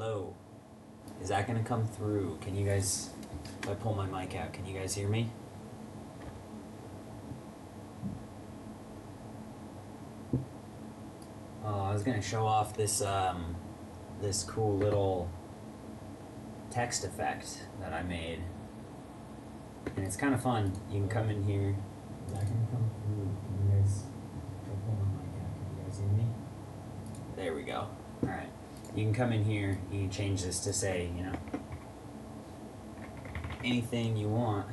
Hello. Is that gonna come through? Can you guys, if I pull my mic out, can you guys hear me? Oh, I was gonna show off this this cool little text effect that I made, and it's kind of fun. You can come in here. Is that gonna come through? Can you guys? If I pull my mic out, can you guys hear me? There we go. All right. You can come in here. You can change this to say, anything you want,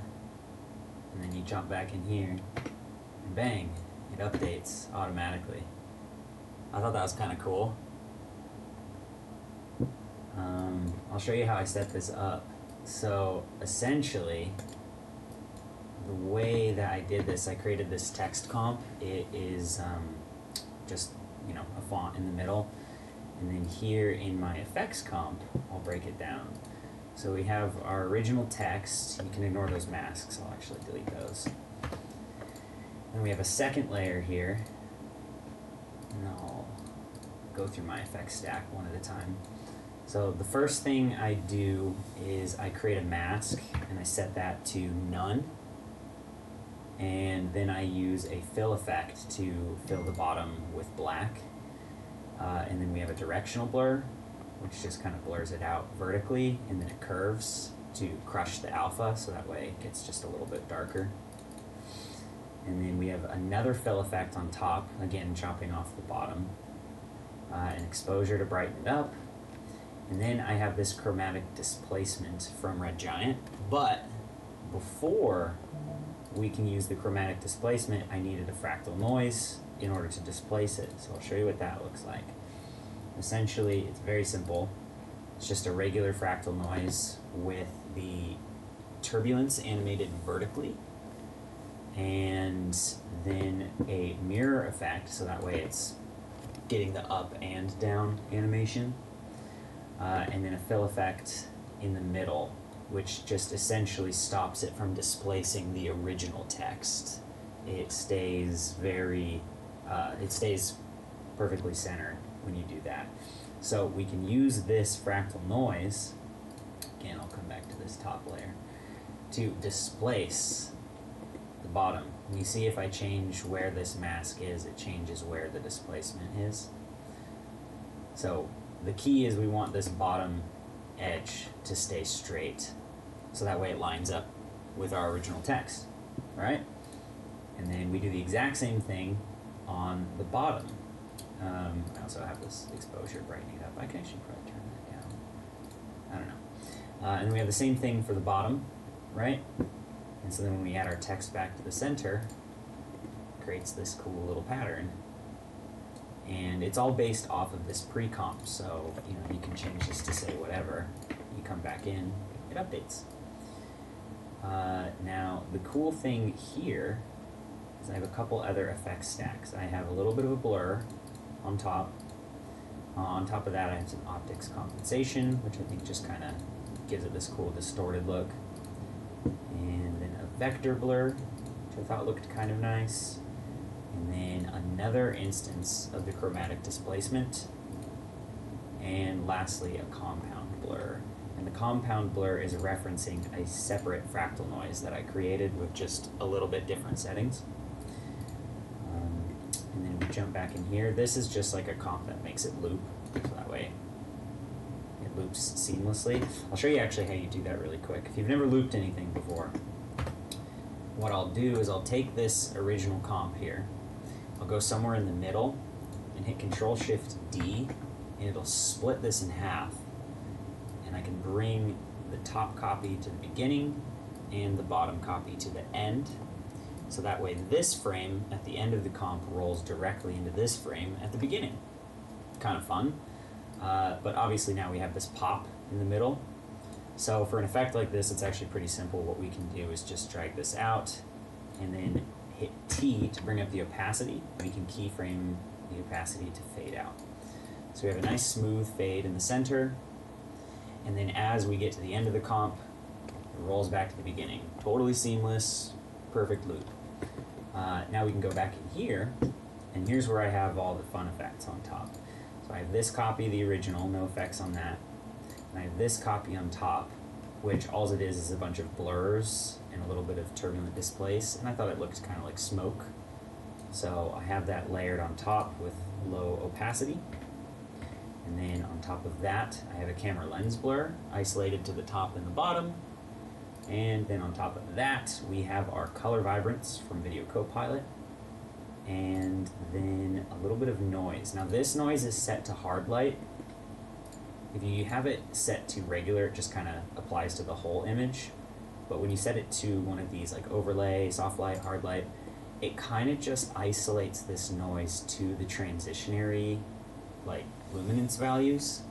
and then you jump back in here, and bang, it updates automatically. I thought that was kind of cool. I'll show you how I set this up. So essentially, the way that I did this, I created this text comp. It is just a font in the middle, and then here in my effects comp, I'll break it down. So we have our original text. You can ignore those masks. I'll actually delete those. Then we have a second layer here, and I'll go through my effects stack one at a time. So the first thing I do is I create a mask, and I set that to none. And then I use a fill effect to fill the bottom with black. And then we have a directional blur, which just kind of blurs it out vertically, and then it curves to crush the alpha, so that way it gets just a little bit darker. And then we have another fill effect on top, again chopping off the bottom, an exposure to brighten it up, and then I have this chromatic displacement from Red Giant. But before we can use the chromatic displacement, I needed a fractal noise in order to displace it, so I'll show you what that looks like. Essentially, it's very simple. It's just a regular fractal noise with the turbulence animated vertically, and then a mirror effect, so that way it's getting the up and down animation, and then a fill effect in the middle, which just essentially stops it from displacing the original text. It stays perfectly centered when you do that. So we can use this fractal noise, again I'll come back to this top layer, to displace the bottom. And you see if I change where this mask is, it changes where the displacement is. So the key is we want this bottom edge to stay straight, so that way it lines up with our original text, right? And then we do the exact same thing on the bottom. I also have this exposure brightening up. I can actually probably turn that down. I don't know. And we have the same thing for the bottom, right? And so then when we add our text back to the center, it creates this cool little pattern. And it's all based off of this pre-comp, so you can change this to say whatever. You come back in, it updates. Now the cool thing here is I have a couple other effects stacks. I have a little bit of a blur on top. On top of that, I have some optics compensation, which I think just kind of gives it this cool distorted look. And then a vector blur, which I thought looked kind of nice. And then another instance of the chromatic displacement. And lastly, a compound blur. And the compound blur is referencing a separate fractal noise that I created with just a little bit different settings. And then we jump back in here. This is just like a comp that makes it loop, so that way it loops seamlessly. I'll show you actually how you do that really quick. If you've never looped anything before, what I'll do is I'll take this original comp here, I'll go somewhere in the middle and hit Control-Shift-D, and it'll split this in half. And I can bring the top copy to the beginning and the bottom copy to the end. So that way this frame at the end of the comp rolls directly into this frame at the beginning. Kind of fun. But obviously now we have this pop in the middle. So for an effect like this, it's actually pretty simple. What we can do is just drag this out and then hit T to bring up the opacity. We can keyframe the opacity to fade out. So we have a nice smooth fade in the center. And then as we get to the end of the comp, it rolls back to the beginning. Totally seamless, perfect loop. Now we can go back in here, and here's where I have all the fun effects on top. So I have this copy of the original, no effects on that. and I have this copy on top, which all it is a bunch of blurs and a little bit of turbulent displace, and I thought it looked kind of like smoke. So I have that layered on top with low opacity. And then on top of that, I have a camera lens blur isolated to the top and the bottom. And then on top of that, we have our color vibrance from Video Copilot. And then a little bit of noise. Now this noise is set to hard light. If you have it set to regular, it just kind of applies to the whole image. But when you set it to one of these like overlay, soft light, hard light, it kind of just isolates this noise to the transitionary like luminance values.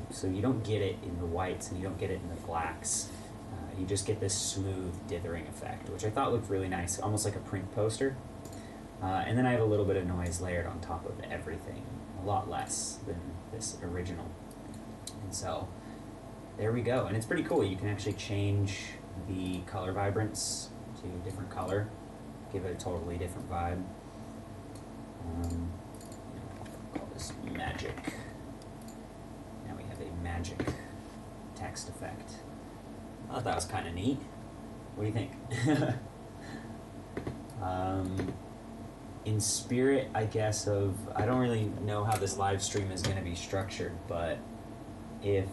So you don't get it in the whites and you don't get it in the blacks. You just get this smooth dithering effect, which I thought looked really nice, almost like a print poster. And then I have a little bit of noise layered on top of everything, a lot less than this original. And so there we go. And it's pretty cool. You can actually change the color vibrance to a different color, give it a totally different vibe. I'll call this magic. Now we have a magic text effect. I thought that was kind of neat. What do you think? In spirit, I guess, of, I don't really know how this live stream is going to be structured, but if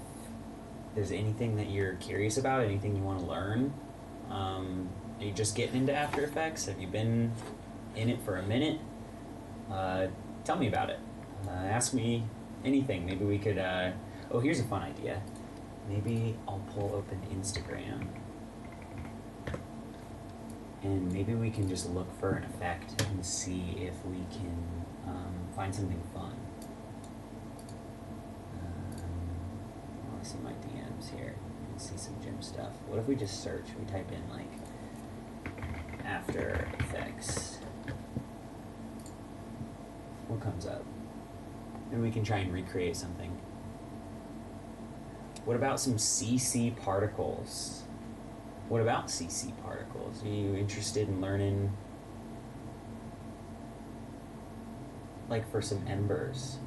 there's anything that you're curious about, anything you want to learn, are you just getting into After Effects? Have you been in it for a minute? Tell me about it. Ask me anything. Maybe we could, oh, here's a fun idea. Maybe I'll pull open Instagram and maybe we can just look for an effect and see if we can find something fun. I see my DMs here. I can see some gym stuff. What if we just search? We type in like After Effects. What comes up? And we can try and recreate something. What about some CC particles? What about CC particles? Are you interested in learning, like, for some embers?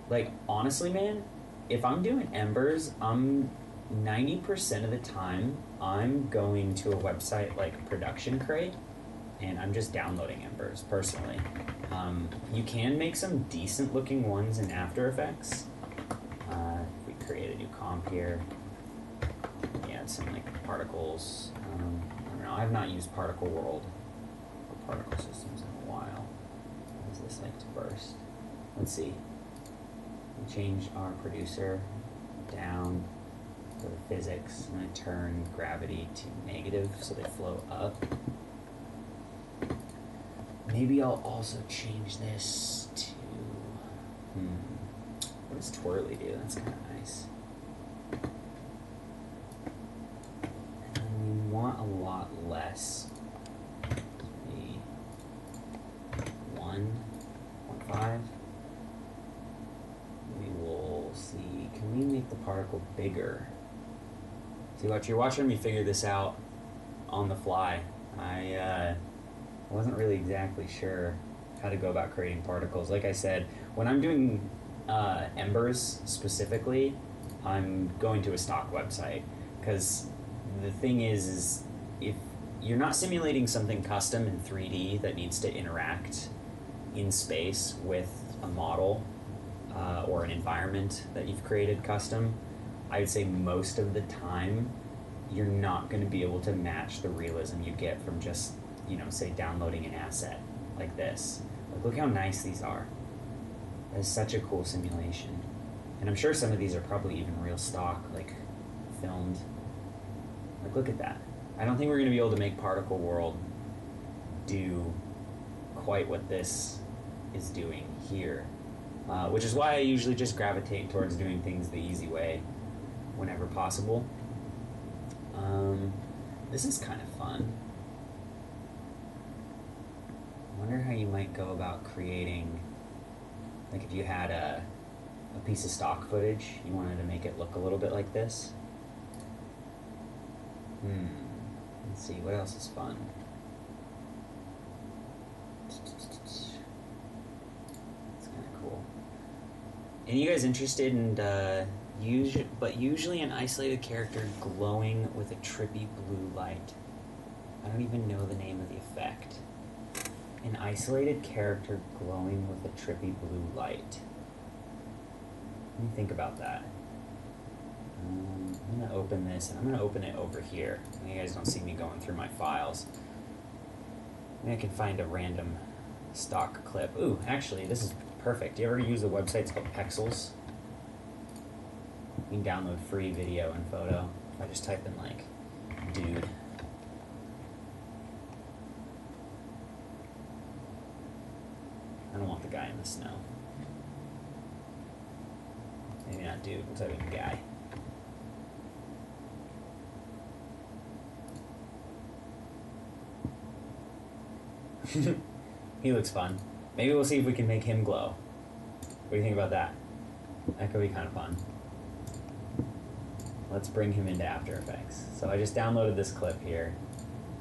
Like, honestly, man, if I'm doing embers, 90% of the time, I'm going to a website like Production Crate, and I'm just downloading embers, personally. You can make some decent looking ones in After Effects. If we create a new comp here, add some like particles. I don't know, I've not used Particle World or particle systems in a while. What is this like to burst? Let's see. We change our producer down to the physics, and I turn gravity to negative so they flow up. Maybe I'll also change this to, what does twirly do? That's kind of nice. And then we want a lot less. Maybe 1.5. We will see, can we make the particle bigger? See, what you're watching me figure this out on the fly. I wasn't really exactly sure how to go about creating particles. Like I said, when I'm doing embers specifically, I'm going to a stock website, because the thing is if you're not simulating something custom in 3D that needs to interact in space with a model or an environment that you've created custom, I would say most of the time you're not going to be able to match the realism you get from just, you know, say downloading an asset like this. Like, look how nice these are. That is such a cool simulation. And I'm sure some of these are probably even real stock, like filmed. Like, look at that. I don't think we're going to be able to make Particle World do quite what this is doing here. Which is why I usually just gravitate towards doing things the easy way whenever possible. This is kind of fun. I wonder how you might go about creating, like, if you had a piece of stock footage, you wanted to make it look a little bit like this. Let's see, what else is fun? It's kind of cool. Any of you guys interested in usually an isolated character glowing with a trippy blue light? I don't even know the name of the effect. An isolated character glowing with a trippy blue light. Let me think about that. I'm gonna open this, and I'm gonna open it over here. You guys don't see me going through my files. Maybe I can find a random stock clip. Ooh, actually, this is perfect. Do you ever use a website called Pexels? You can download free video and photo. If I just type in, like, dude. I don't want the guy in the snow. Maybe not dude, we'll type in guy. He looks fun. Maybe we'll see if we can make him glow. What do you think about that? That could be kind of fun. Let's bring him into After Effects. So I just downloaded this clip here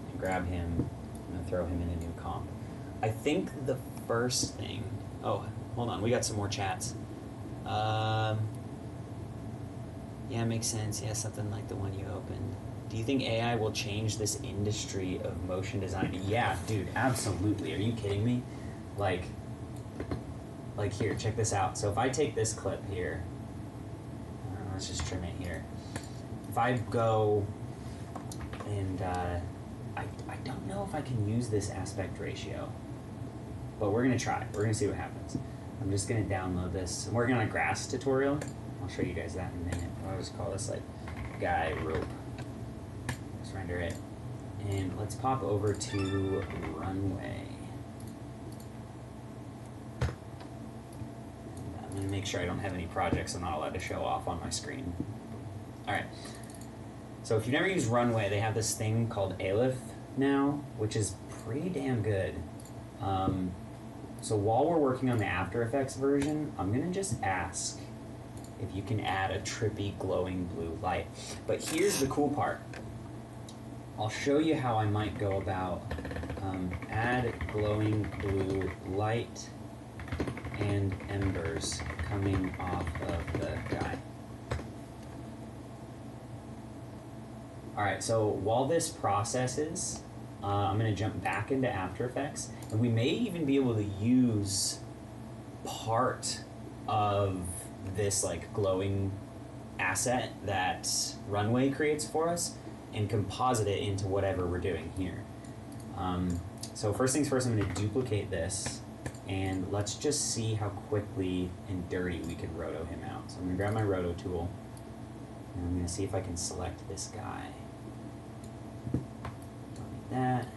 and grab him. I'm gonna throw him in a new comp. I think the first thing. Oh, hold on. We got some more chats. Yeah, makes sense. Yeah, something like the one you opened. Do you think AI will change this industry of motion design? Yeah, dude, absolutely. Are you kidding me? Like here, check this out. So if I take this clip here, let's just trim it here. If I go and I don't know if I can use this aspect ratio, but we're gonna try. We're gonna see what happens. I'm just gonna download this. I'm working on a grass tutorial. I'll show you guys that in a minute. I'll just call this like guy rope. Let's render it. And let's pop over to runway. And I'm gonna make sure I don't have any projects I'm not allowed to show off on my screen. All right. So if you've never used runway, they have this thing called Aleph now, which is pretty damn good. So while we're working on the After Effects version, I'm gonna just ask if you can add a trippy glowing blue light. But here's the cool part. I'll show you how I might go about add glowing blue light and embers coming off of the guy. Alright, so while this processes, I'm going to jump back into After Effects, and we may even be able to use part of this like glowing asset that Runway creates for us and composite it into whatever we're doing here. So first things first, I'm going to duplicate this, and let's just see how quickly and dirty we can roto him out. So I'm going to grab my roto tool, and I'm going to see if I can select this guy. Don't need that,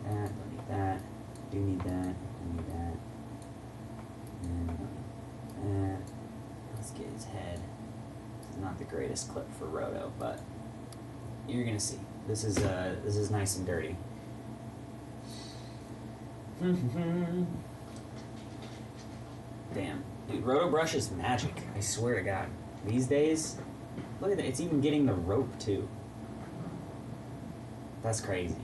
don't need that, don't need that, do need that, don't need that, and don't need that. Let's get his head. This is not the greatest clip for roto, but you're gonna see. This is nice and dirty. Damn, dude, roto brush is magic. I swear to God. These days, look at that. It's even getting the rope too. That's crazy.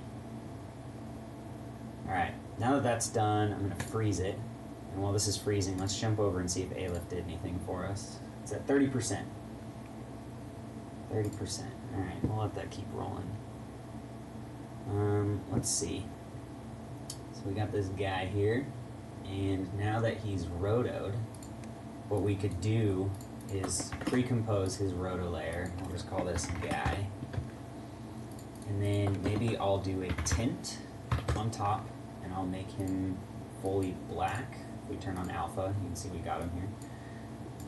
All right, now that that's done, I'm gonna freeze it. And while this is freezing, let's jump over and see if Aleph did anything for us. It's at 30%. 30%. All right, we'll let that keep rolling. Let's see. So we got this guy here, and now that he's rotoed, what we could do is pre-compose his roto layer. I'll just call this guy. And then maybe I'll do a tint on top, and I'll make him fully black. If we turn on alpha, you can see we got him here.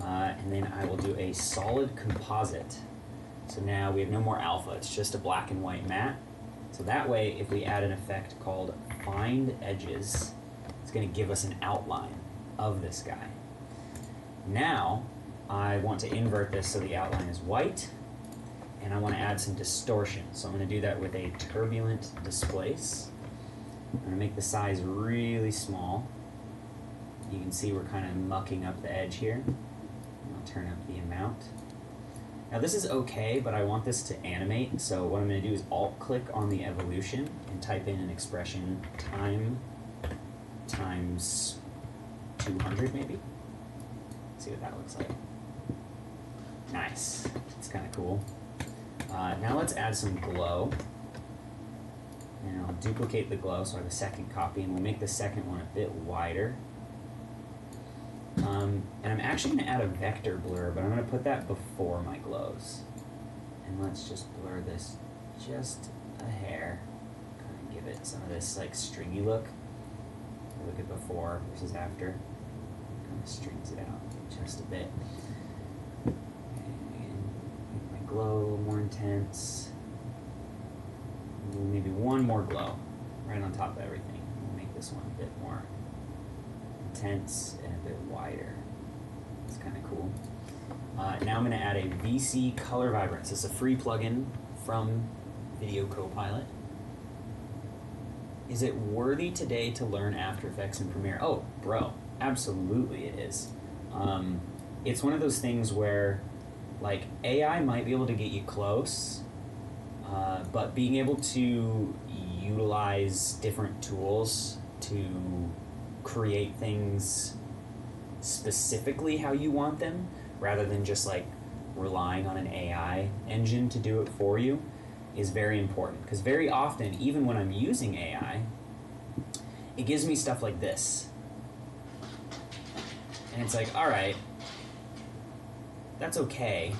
And then I will do a solid composite. So now we have no more alpha, it's just a black and white matte. So that way, if we add an effect called Find Edges, it's going to give us an outline of this guy. Now, I want to invert this so the outline is white, and I want to add some distortion. So I'm going to do that with a turbulent displace. I'm going to make the size really small. You can see we're kind of mucking up the edge here. And I'll turn up the amount. Now this is okay, but I want this to animate, so what I'm going to do is alt-click on the evolution and type in an expression time times 200 maybe. See what that looks like. Nice. It's kind of cool. Now let's add some glow. And I'll duplicate the glow so I have a second copy, and we'll make the second one a bit wider. And I'm actually going to add a vector blur, but I'm going to put that before my glows. And let's just blur this just a hair. Kind of give it some of this like stringy look. Look at before versus after. Kind of strings it out just a bit. And make my glow a little more intense. Maybe one more glow right on top of everything. We'll make this one a bit more intense and a bit wider. It's kind of cool. Now I'm going to add a VC color vibrance. It's a free plugin from Video Copilot. Is it worthy today to learn After Effects and Premiere? Oh, bro, absolutely it is. It's one of those things where, like, AI might be able to get you close, but being able to utilize different tools to create things specifically how you want them, rather than just like relying on an AI engine to do it for you, is very important. Because very often, even when I'm using AI, it gives me stuff like this. And it's like, all right, that's okay,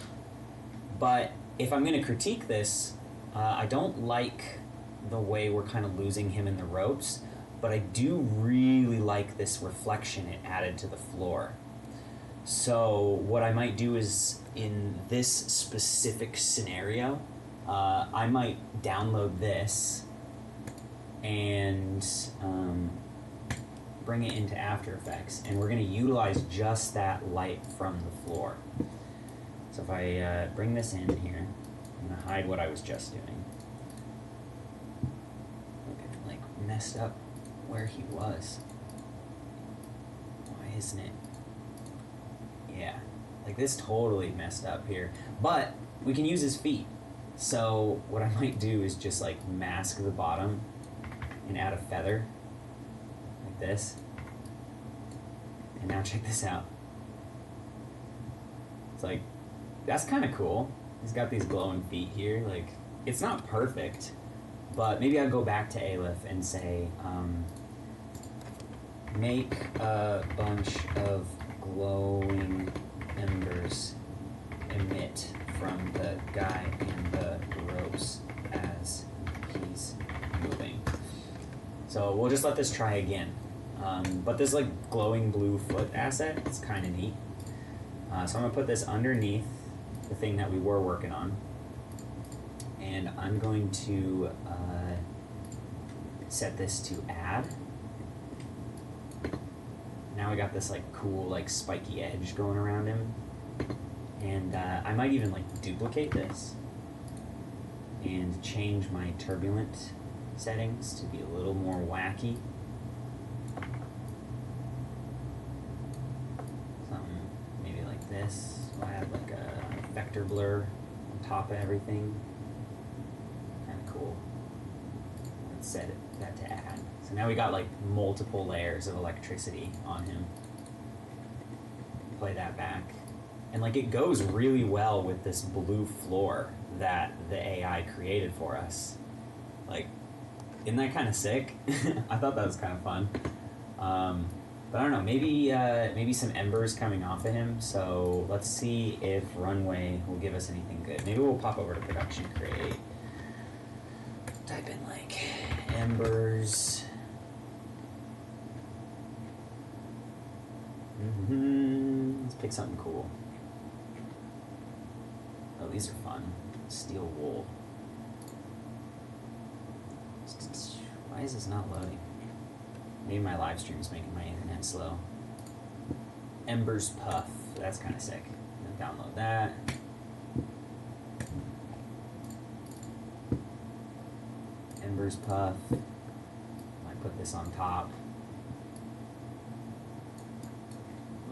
but if I'm going to critique this, I don't like the way we're kind of losing him in the ropes, but I do really like this reflection it added to the floor. So what I might do is, in this specific scenario, I might download this and bring it into After Effects, and we're going to utilize just that light from the floor. So if I bring this in here, I'm going to hide what I was just doing. Look at it, like, messed up where he was. Why isn't it? Yeah, like this totally messed up here. But we can use his feet. So what I might do is just like mask the bottom and add a feather like this. And now check this out. It's like, that's kind of cool. He's got these glowing feet here. Like, it's not perfect, but maybe I'll go back to Aleph and say, make a bunch of glowing embers emit from the guy in the ropes as he's moving. So we'll just let this try again. But this like glowing blue foot asset, it's kind of neat. So I'm gonna put this underneath the thing that we were working on, and I'm going to set this to add. Now we got this like cool like spiky edge going around him, and I might even like duplicate this and change my turbulent settings to be a little more wacky. Something maybe like this. I'll add like a vector blur on top of everything. Kind of cool. Let's set that to add. So now we got like multiple layers of electricity on him. Play that back. And like it goes really well with this blue floor that the AI created for us. Like, isn't that kind of sick? I thought that was kind of fun. But I don't know, maybe some embers coming off of him. So let's see if Runway will give us anything good. Maybe we'll pop over to Production Create. Type in like embers. Let's pick something cool. Oh, these are fun. Steel wool. Why is this not loading? Maybe my live stream's making my internet slow. Embers Puff. That's kind of sick. I'm gonna download that. Embers Puff. Might put this on top.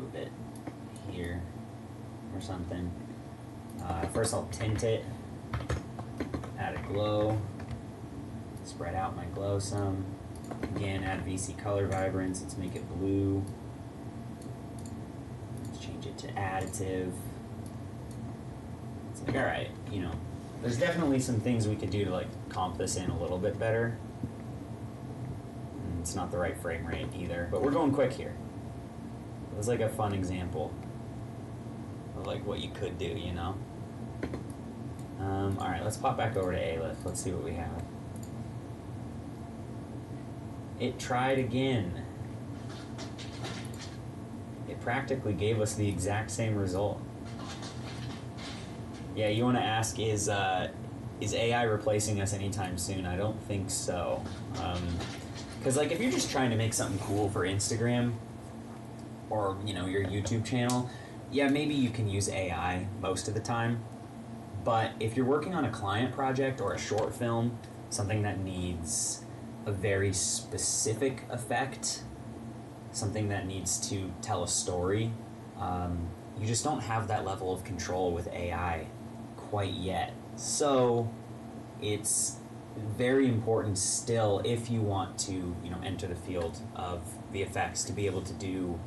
Move it here or something. First I'll tint it, add a glow, spread out my glow some. Again, add VC color vibrance, let's make it blue. Let's change it to additive. It's like, all right, you know, there's definitely some things we could do to like comp this in a little bit better. And it's not the right frame rate either, but we're going quick here. It was like a fun example of like what you could do, you know? All right, let's pop back over to A-Lift. Let's see what we have. It tried again. It practically gave us the exact same result. Yeah, you want to ask, is AI replacing us anytime soon? I don't think so. Because like if you're just trying to make something cool for Instagram or, you know, your YouTube channel, yeah, maybe you can use AI most of the time. But if you're working on a client project or a short film, something that needs a very specific effect, something that needs to tell a story, you just don't have that level of control with AI quite yet. So it's very important still, if you want to, you know, enter the field of VFX, to be able to do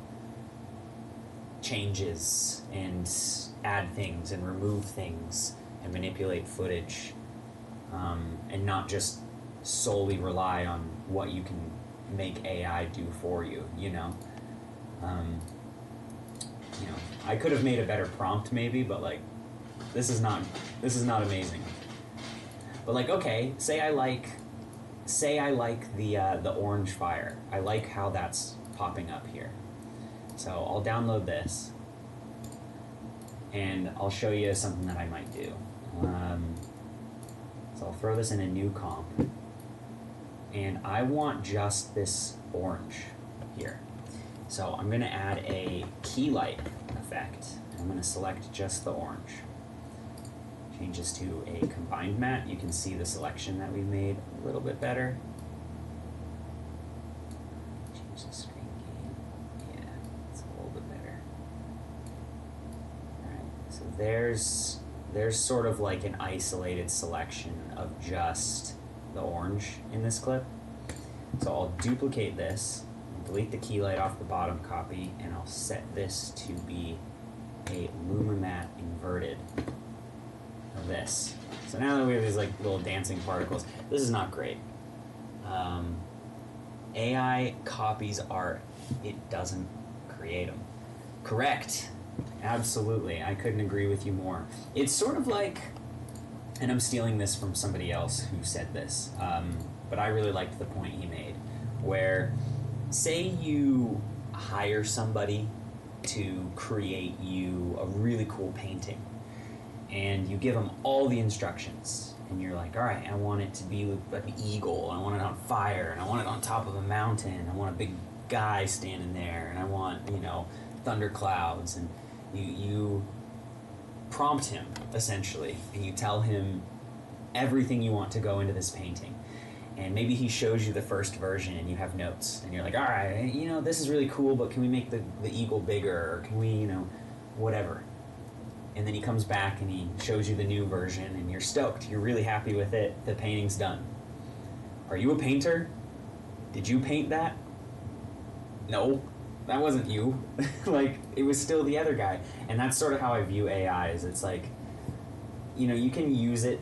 changes and add things and remove things and manipulate footage, and not just solely rely on what you can make AI do for you, you know? You know, I could have made a better prompt maybe, but like, this is not amazing. But like, okay, say I like the orange fire. I like how that's popping up here. So I'll download this, and I'll show you something that I might do. So I'll throw this in a new comp, and I want just this orange here. So I'm going to add a key light effect. I'm going to select just the orange. Change this to a combined matte. You can see the selection that we've made a little bit better. Change the screen gain. Yeah, it's a little bit better. All right, so there's sort of like an isolated selection of just the orange in this clip. So I'll duplicate this, delete the key light off the bottom copy, and I'll set this to be a LumaMatte inverted of this. So now that we have these like little dancing particles, this is not great. AI copies art, it doesn't create them. Correct. Absolutely, I couldn't agree with you more. It's sort of like, and I'm stealing this from somebody else who said this, but I really liked the point he made, where say you hire somebody to create you a really cool painting, and you give them all the instructions, and you're like, all right, I want it to be like an eagle, I want it on fire, and I want it on top of a mountain, I want a big guy standing there, and I want, you know, thunderclouds, and you prompt him, essentially, and you tell him everything you want to go into this painting. And maybe he shows you the first version and you have notes, and you're like, all right, you know, this is really cool, but can we make the eagle bigger, or can we, you know, whatever. And then he comes back and he shows you the new version, and you're stoked, you're really happy with it, the painting's done. Are you a painter? Did you paint that? No, that wasn't you. Like, it was still the other guy. And that's sort of how I view AI, is it's like, you know, you can use it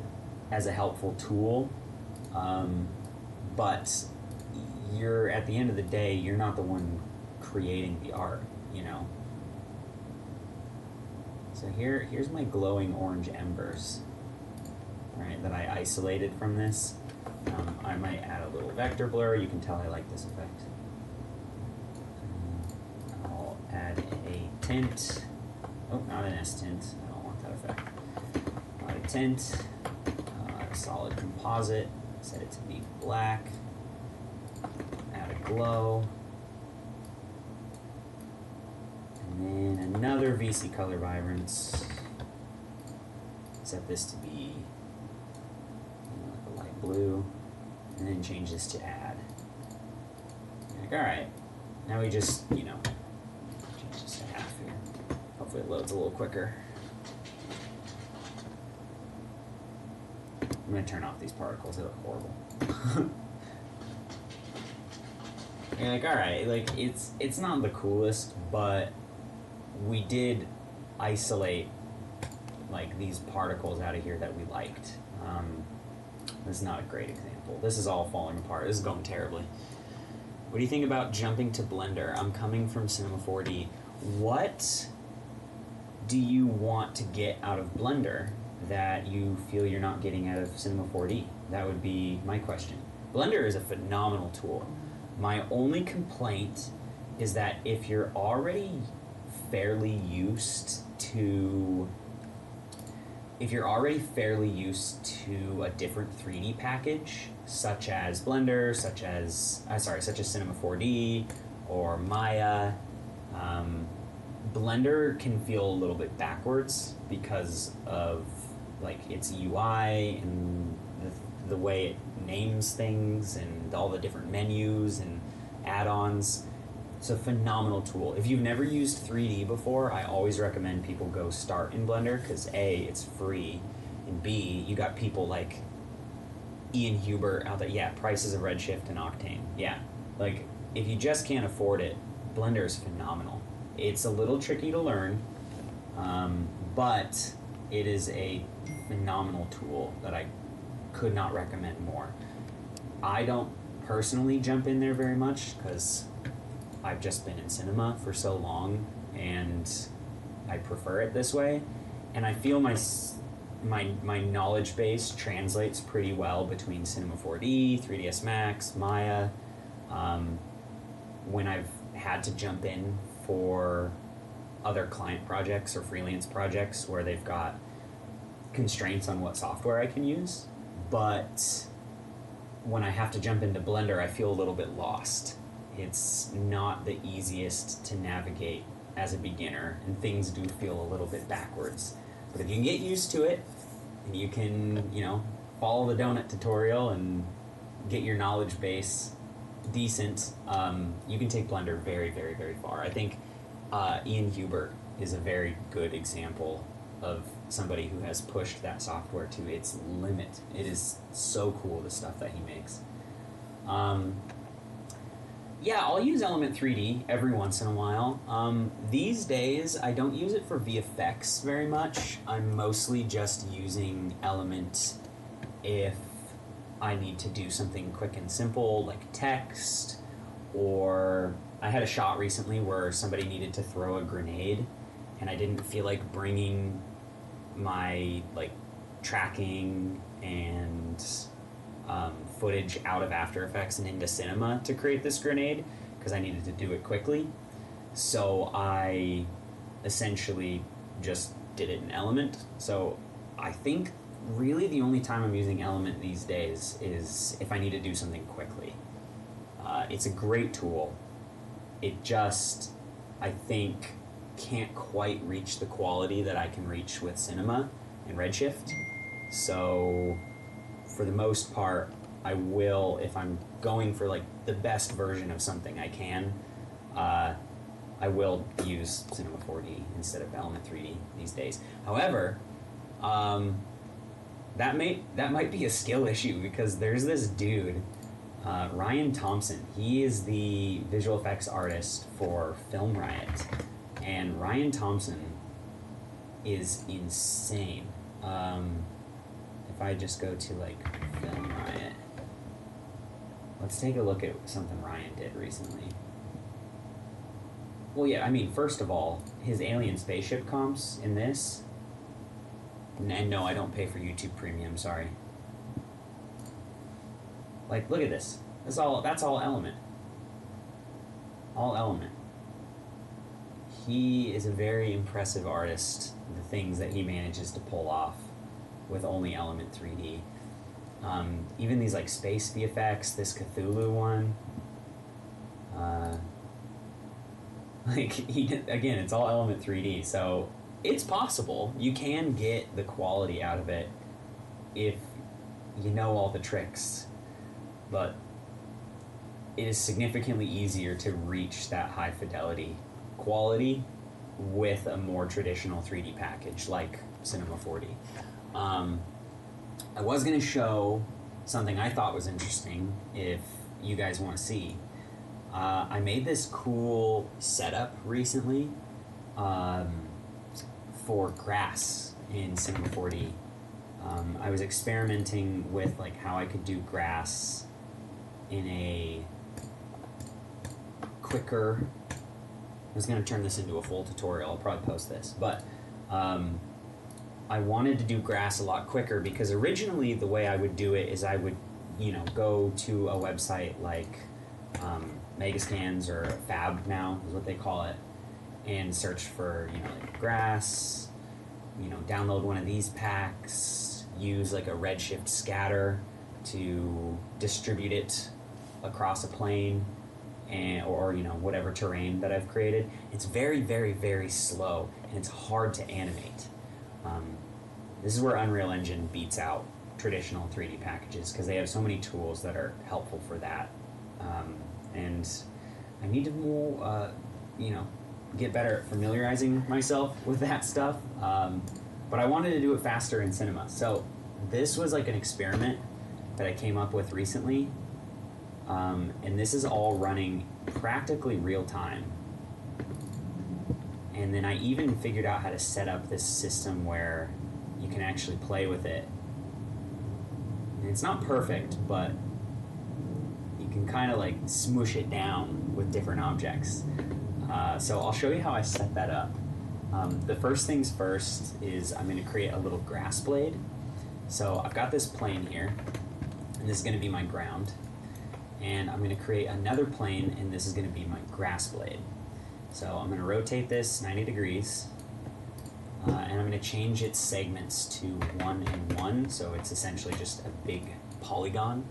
as a helpful tool, but you're, at the end of the day, you're not the one creating the art, you know? So here's my glowing orange embers, right, that I isolated from this. I might add a little vector blur. You can tell I like this effect. I'll add a tint. Oh, not an S tint. I don't want that effect. Add a tint, a solid composite, set it to be black, add a glow, and then another VC color vibrance. Set this to be, you know, like a light blue, and then change this to add. Like, all right, now we just, you know, change this to half here. Hopefully it loads a little quicker. I'm gonna turn off these particles, they look horrible. You're like, all right, like it's not the coolest, but we did isolate like these particles out of here that we liked. This is not a great example. This is all falling apart. This is going terribly. What do you think about jumping to Blender? I'm coming from Cinema 4D. What do you want to get out of Blender that you feel you're not getting out of Cinema 4D? That would be my question. Blender is a phenomenal tool. My only complaint is that if you're already fairly used to a different 3D package, such as Blender, such as Cinema 4D or Maya, Blender can feel a little bit backwards because of like its UI and the way it names things and all the different menus and add-ons. It's a phenomenal tool. If you've never used 3D before, I always recommend people go start in Blender because A, it's free, and B, you got people like Ian Hubert out there. Yeah, prices of Redshift and Octane. Yeah, like if you just can't afford it, Blender is phenomenal. It's a little tricky to learn, but it is a phenomenal tool that I could not recommend more. I don't personally jump in there very much because I've just been in cinema for so long and I prefer it this way, and I feel my knowledge base translates pretty well between Cinema 4D, 3ds Max, Maya. When I've had to jump in for other client projects or freelance projects where they've got constraints on what software I can use, but when I have to jump into Blender, I feel a little bit lost. It's not the easiest to navigate as a beginner, and things do feel a little bit backwards. But if you can get used to it, and you can, follow the donut tutorial and get your knowledge base decent, you can take Blender very, very, very far. I think Ian Hubert is a very good example of somebody who has pushed that software to its limit. It is so cool, the stuff that he makes. Yeah, I'll use Element 3D every once in a while. These days, I don't use it for VFX very much. I'm mostly just using Element if I need to do something quick and simple, like text, or I had a shot recently where somebody needed to throw a grenade, and I didn't feel like bringing my tracking and footage out of After Effects and into Cinema to create this grenade because I needed to do it quickly. So I essentially just did it in Element. So I think really the only time I'm using Element these days is if I need to do something quickly. It's a great tool. It just, I think, can't quite reach the quality that I can reach with Cinema and Redshift. So for the most part, I will, if I'm going for the best version of something I can, I will use Cinema 4D instead of Element 3D these days. However, that might be a skill issue because there's this dude, Ryan Thompson. He is the visual effects artist for Film Riot, and Ryan Thompson is insane. If I just go to Film Riot, let's take a look at something Ryan did recently. Well, yeah, I mean, first of all, his alien spaceship comps in this, and no, I don't pay for YouTube Premium, sorry. Look at this. That's all Element. All Element. He is a very impressive artist, the things that he manages to pull off with only Element 3D. Even these space VFX, this Cthulhu one, again, it's all Element 3D, so it's possible. You can get the quality out of it if you know all the tricks, but it is significantly easier to reach that high fidelity quality with a more traditional 3D package like Cinema 4D. I was going to show something I thought was interesting if you guys want to see. I made this cool setup recently for grass in Cinema 4D. I was experimenting with like how I could do grass in a quicker. I was going to turn this into a full tutorial. I'll probably post this, but I wanted to do grass a lot quicker because originally the way I would do it is I would, go to a website like Megascans or Fab now is what they call it, and search for like grass. Download one of these packs. Use like a redshift scatter to distribute it across a plane, or whatever terrain that I've created. It's very, very, very slow and it's hard to animate. This is where Unreal Engine beats out traditional 3D packages because they have so many tools that are helpful for that. And I need to more, get better at familiarizing myself with that stuff. But I wanted to do it faster in Cinema. So this was like an experiment that I came up with recently. And this is all running practically real time. And then I even figured out how to set up this system where you can actually play with it. And it's not perfect, but you can kind of like smoosh it down with different objects. So I'll show you how I set that up. The first things first is I'm going to create a little grass blade. So I've got this plane here, and this is going to be my ground. And I'm going to create another plane, and this is going to be my grass blade. So I'm going to rotate this 90 degrees, and I'm going to change its segments to 1 and 1, so it's essentially just a big polygon.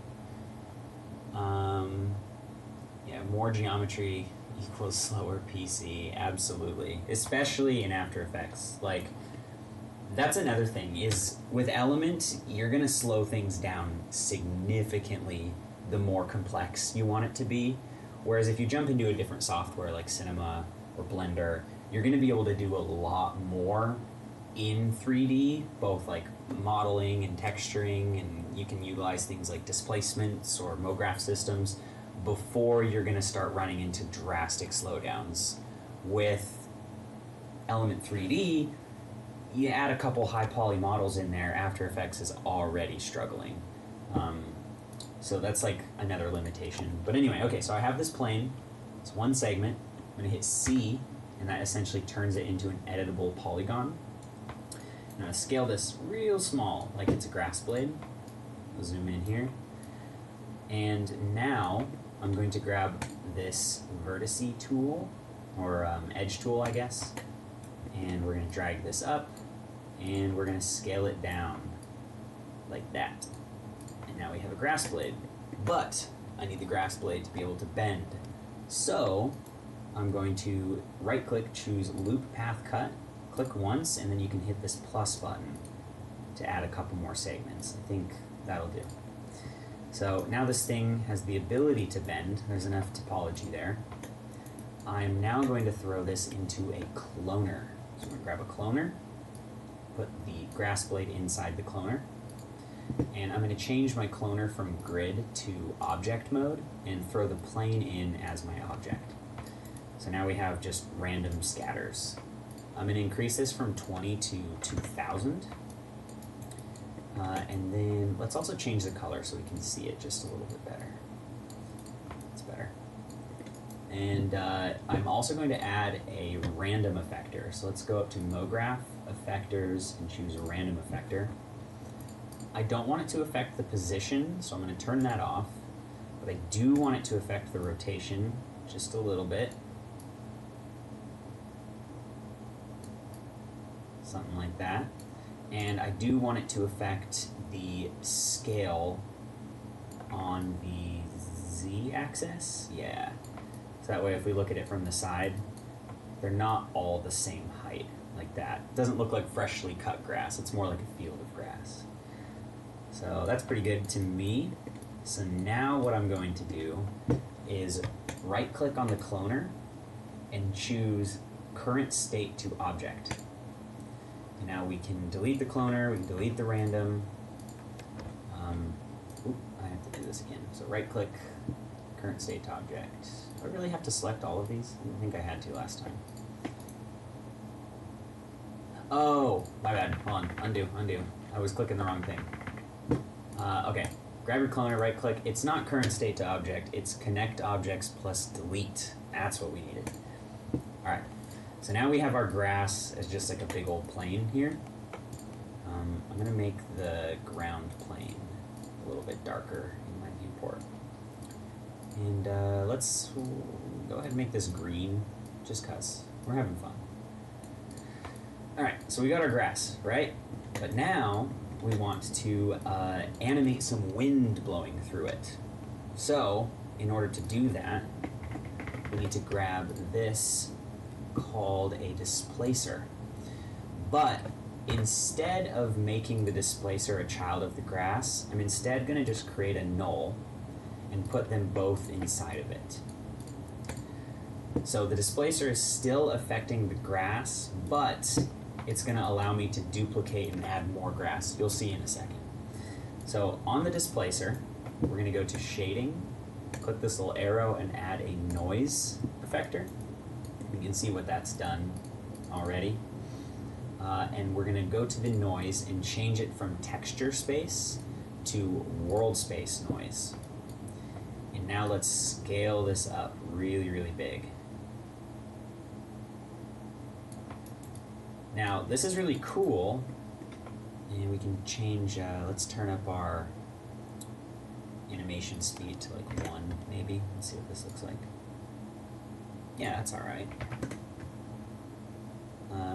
Yeah, more geometry equals slower PC, absolutely. Especially in After Effects. Like, that's another thing, is with Element, you're going to slow things down significantly the more complex you want it to be. Whereas if you jump into a different software like Cinema or Blender, you're going to be able to do a lot more in 3D, both like modeling and texturing, and you can utilize things like displacements or MoGraph systems before you're going to start running into drastic slowdowns. With Element 3D, you add a couple high poly models in there, After Effects is already struggling. So that's like another limitation. But anyway, okay, so I have this plane. It's one segment. I'm going to hit C, and that essentially turns it into an editable polygon. I'm going to scale this real small, like it's a grass blade. I'll zoom in here. And now I'm going to grab this vertice tool, or edge tool, I guess. And we're going to drag this up, and we're going to scale it down like that. And now we have a grass blade, but I need the grass blade to be able to bend. So I'm going to right click, choose loop path cut, click once, and then you can hit this plus button to add a couple more segments. I think that'll do. So now this thing has the ability to bend. There's enough topology there. I'm now going to throw this into a cloner. So I'm going to grab a cloner, put the grass blade inside the cloner, and I'm going to change my cloner from grid to object mode and throw the plane in as my object. So now we have just random scatters. I'm going to increase this from 20 to 2000. And then let's also change the color so we can see it just a little bit better. That's better. And I'm also going to add a random effector. So let's go up to MoGraph, Effectors, and choose a random effector. I don't want it to affect the position, so I'm going to turn that off. But I do want it to affect the rotation just a little bit. Something like that. And I do want it to affect the scale on the z-axis. Yeah. So that way if we look at it from the side, they're not all the same height like that. It doesn't look like freshly cut grass. It's more like a field of grass. So that's pretty good to me. So now what I'm going to do is right click on the cloner and choose current state to object. And now we can delete the cloner, we can delete the random. I have to do this again. So right click, current state to object. Do I really have to select all of these? I didn't think I had to last time. Oh, my bad. Hold on. Undo. I was clicking the wrong thing. Okay. Grab your cloner, right click. It's not current state to object. It's connect objects plus delete. That's what we needed. All right. So now we have our grass as just like a big old plane here. I'm gonna make the ground plane a little bit darker in my viewport. And let's go ahead and make this green, just cause we're having fun. All right, so we got our grass, right? But now we want to animate some wind blowing through it. So in order to do that, we need to grab this called a displacer. But instead of making the displacer a child of the grass, I'm instead going to just create a null and put them both inside of it. So the displacer is still affecting the grass, but it's going to allow me to duplicate and add more grass. You'll see in a second. So on the displacer, we're going to go to shading, click this little arrow and add a noise effector. You can see what that's done already. And we're going to go to the noise and change it from texture space to world space noise. And now let's scale this up really, really big. Now this is really cool, and we can change, let's turn up our animation speed to like 1 maybe. Let's see what this looks like. Yeah, that's alright.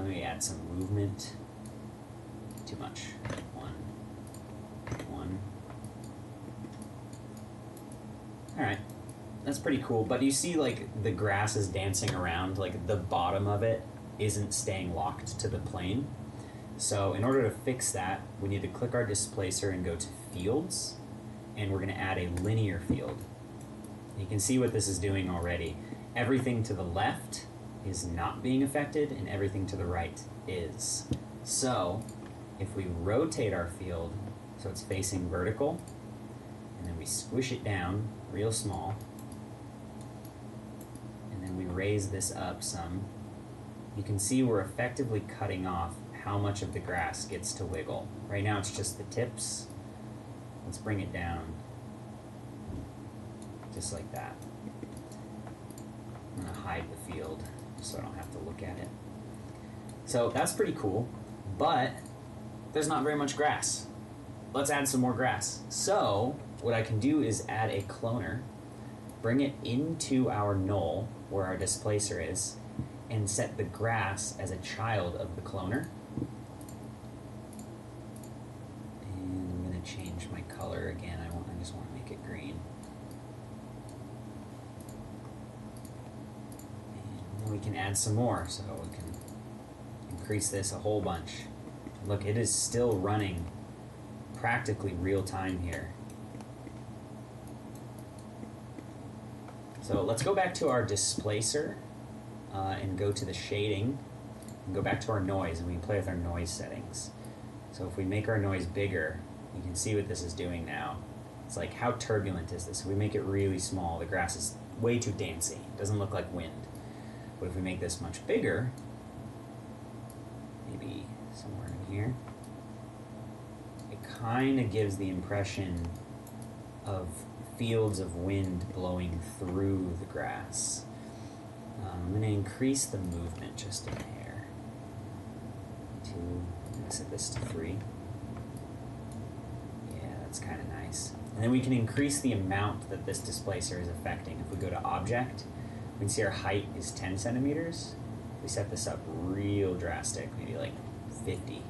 Maybe add some movement. Too much. 1. Alright. That's pretty cool, but you see like the grass is dancing around, like the bottom of it isn't staying locked to the plane. So in order to fix that, we need to click our displacer and go to fields, and we're going to add a linear field. You can see what this is doing already. Everything to the left is not being affected, and everything to the right is. So if we rotate our field so it's facing vertical, and then we squish it down real small, and then we raise this up some, you can see we're effectively cutting off how much of the grass gets to wiggle. Right now it's just the tips. Let's bring it down just like that. I'm going to hide the field so I don't have to look at it. So that's pretty cool, but there's not very much grass. Let's add some more grass. So what I can do is add a cloner, bring it into our null where our displacer is, and set the grass as a child of the cloner. And I'm going to change my color again. I just want to make it green. We can add some more, so we can increase this a whole bunch. Look, it is still running practically real time here. So let's go back to our displacer and go to the shading and go back to our noise, and we can play with our noise settings. So if we make our noise bigger, you can see what this is doing now. It's like, how turbulent is this? If we make it really small, the grass is way too dancey. It doesn't look like wind. But if we make this much bigger, maybe somewhere in here, it kind of gives the impression of fields of wind blowing through the grass. I'm going to increase the movement just a hair. I'm going to set this to 3. Yeah, that's kind of nice. And then we can increase the amount that this displacer is affecting. If we go to Object, we can see our height is 10 centimeters. We set this up real drastic, maybe like 50.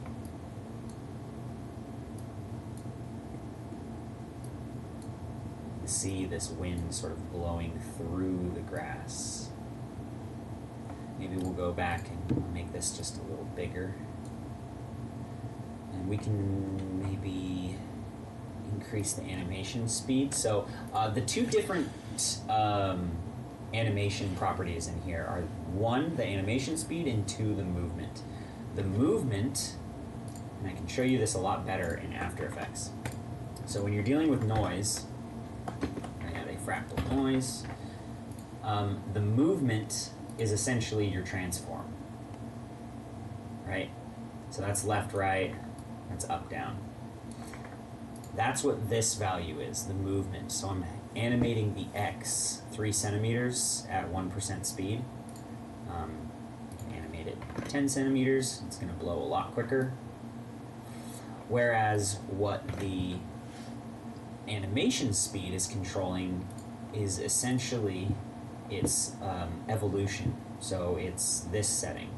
See this wind sort of blowing through the grass. Maybe we'll go back and make this just a little bigger. And we can maybe increase the animation speed. So the two different animation properties in here are 1, the animation speed, and 2, the movement. The movement, and I can show you this a lot better in After Effects. So when you're dealing with noise, I have a fractal noise. The movement is essentially your transform, right? So that's left, right, that's up, down. That's what this value is, the movement. So I'm animating the X 3 centimeters at 1% speed. You can animate it 10 centimeters, it's gonna blow a lot quicker. Whereas what the animation speed is controlling is essentially its evolution. So it's this setting.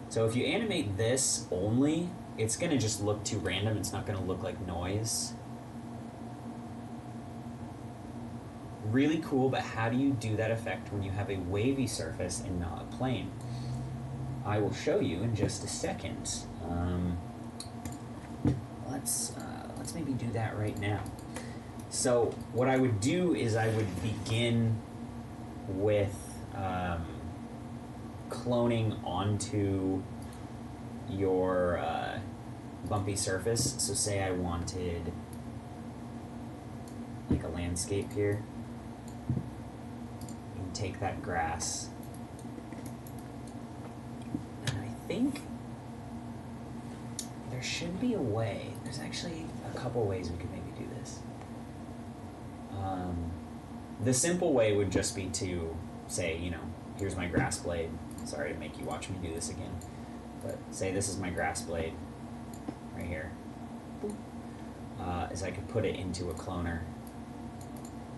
So if you animate this only, it's gonna just look too random. It's not gonna look like noise. Really cool, but how do you do that effect when you have a wavy surface and not a plane? I will show you in just a second. Let's maybe do that right now. So what I would do is I would begin with cloning onto your bumpy surface. So say I wanted like a landscape here. You can take that grass, and I think there should be a way. There's actually a couple ways we could maybe do this. The simple way would just be to say, you know, here's my grass blade. Sorry to make you watch me do this again, but say this is my grass blade right here. Is I could put it into a cloner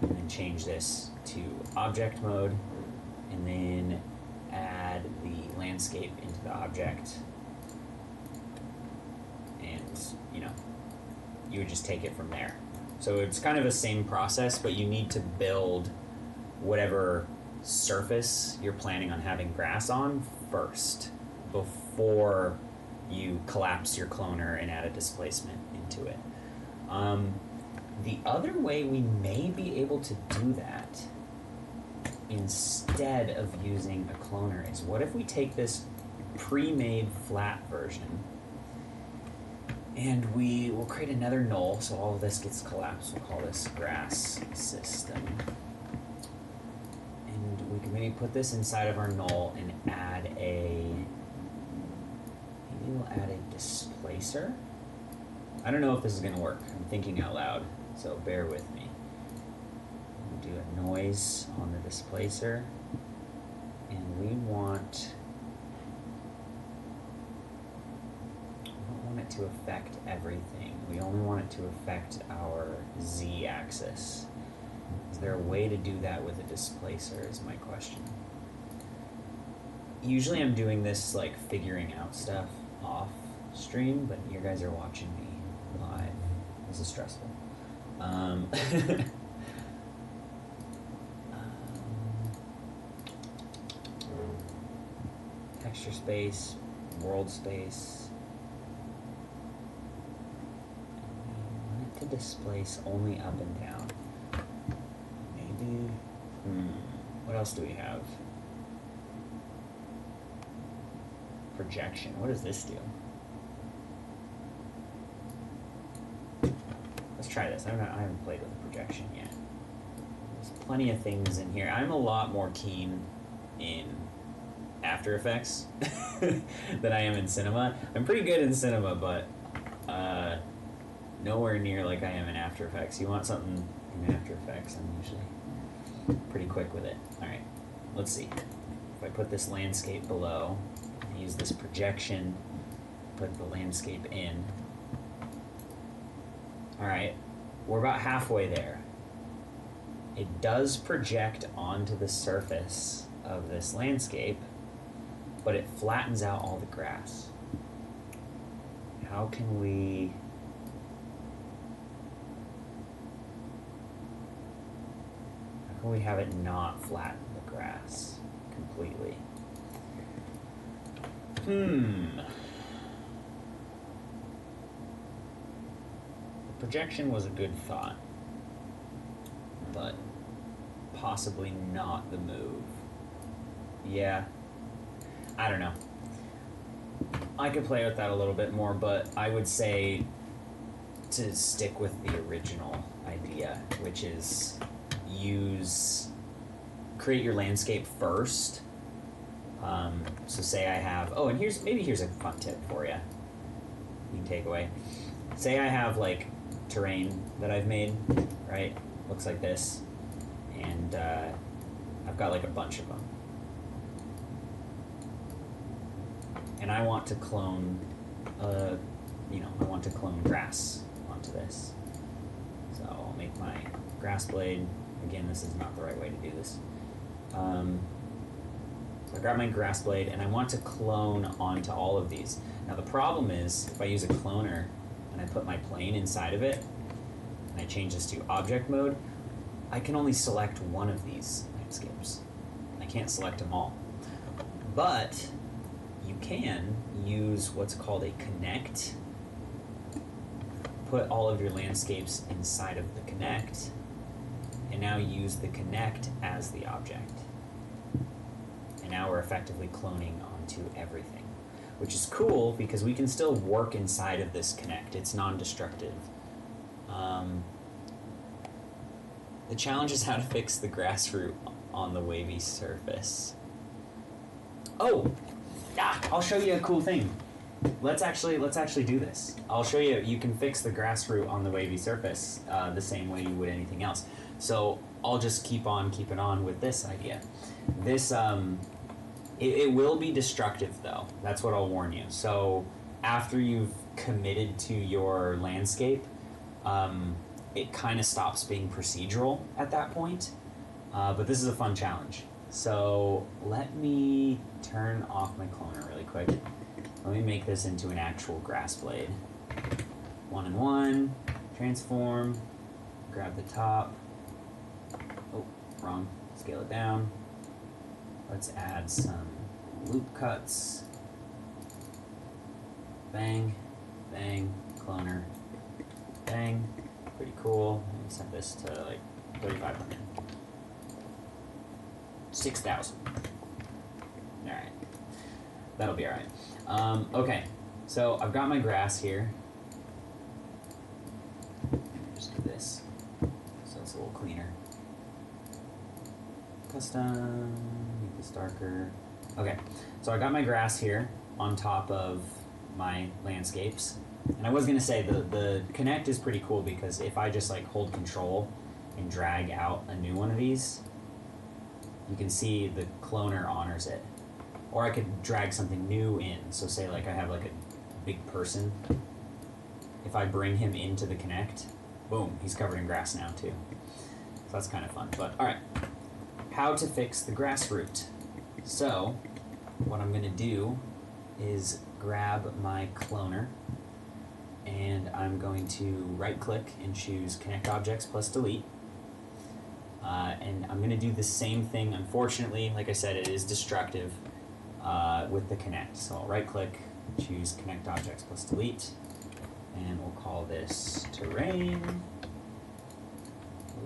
and then change this to object mode and then add the landscape into the object, and you know, you would just take it from there. So it's kind of the same process, but you need to build whatever surface you're planning on having grass on first before you collapse your cloner and add a displacement into it. The other way we may be able to do that instead of using a cloner is, what if we take this pre-made flat version and we will create another null, so all of this gets collapsed. We'll call this grass system. And we can maybe put this inside of our null and add maybe we'll add a displacer. I don't know if this is gonna work. I'm thinking out loud, so bear with me. We'll do a noise on the displacer, and we don't want it to affect everything. We only want it to affect our z-axis. Is there a way to do that with a displacer is my question. Usually I'm doing this like figuring out stuff off stream, but you guys are watching me live. This is stressful. Texture space, world space. To displace only up and down. Maybe. What else do we have? Projection. What does this do? Let's try this. I haven't played with a projection yet. There's plenty of things in here. I'm a lot more keen in After Effects than I am in Cinema. I'm pretty good in Cinema, but nowhere near like I am in After Effects. You want something in After Effects, I'm usually pretty quick with it. Alright, let's see. If I put this landscape below, and use this projection, put the landscape in. Alright, we're about halfway there. It does project onto the surface of this landscape, but it flattens out all the grass. How can we have it not flatten the grass completely? The projection was a good thought, but possibly not the move. Yeah, I don't know. I could play with that a little bit more, but I would say to stick with the original idea, which is create your landscape first, So say I have, oh, and here's a fun tip for you. You can take away. Say I have like terrain that I've made, right? Looks like this, and I've got like a bunch of them, and I want to clone, I want to clone grass onto this. So I'll make my grass blade. Again, this is not the right way to do this. So I grab my grass blade and I want to clone onto all of these. Now the problem is, if I use a cloner and I put my plane inside of it, and I change this to object mode, I can only select one of these landscapes. I can't select them all. But you can use what's called a connect. Put all of your landscapes inside of the connect, and now use the connect as the object. And now we're effectively cloning onto everything, which is cool because we can still work inside of this connect. It's non-destructive. The challenge is how to fix the grass root on the wavy surface. Oh, I'll show you a cool thing. Let's actually do this. I'll show you. You can fix the grass root on the wavy surface the same way you would anything else. So I'll just keep on keeping on with this idea. This it will be destructive though. That's what I'll warn you. So after you've committed to your landscape, it kind of stops being procedural at that point. But this is a fun challenge. So let me turn off my cloner really quick. Let me make this into an actual grass blade. 1 and 1, transform, grab the top. Oh, wrong, scale it down. Let's add some loop cuts. Bang, bang, cloner, bang. Pretty cool. Let me set this to like 3,500. 6,000. Alright. That'll be alright. Okay, so I've got my grass here. Just do this so it's a little cleaner. Custom, make this darker. Okay, so I got my grass here on top of my landscapes. And I was gonna say the connect is pretty cool because if I just like hold control and drag out a new one of these, you can see the cloner honors it. Or I could drag something new in. So say like I have like a big person. If I bring him into the connect, boom, he's covered in grass now too. So that's kind of fun. But all right, how to fix the grass root. So what I'm gonna do is grab my cloner and I'm going to right click and choose connect objects plus delete. And I'm gonna do the same thing. Unfortunately, like I said, it is destructive with the connect. So I'll right click, choose connect objects plus delete, and we'll call this terrain.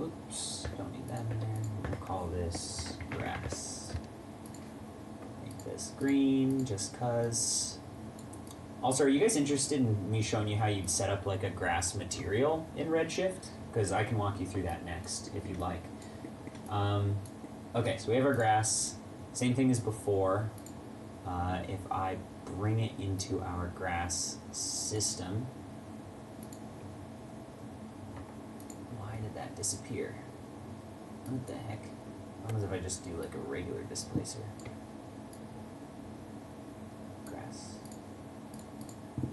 Oops, don't need that in there. We'll call this grass. Make this green just cause. Also, are you guys interested in me showing you how you'd set up like a grass material in Redshift? Because I can walk you through that next if you'd like. Okay, so we have our grass. Same thing as before. If I bring it into our grass system, why did that disappear? What the heck? What happens if I just do like a regular displacer? Grass,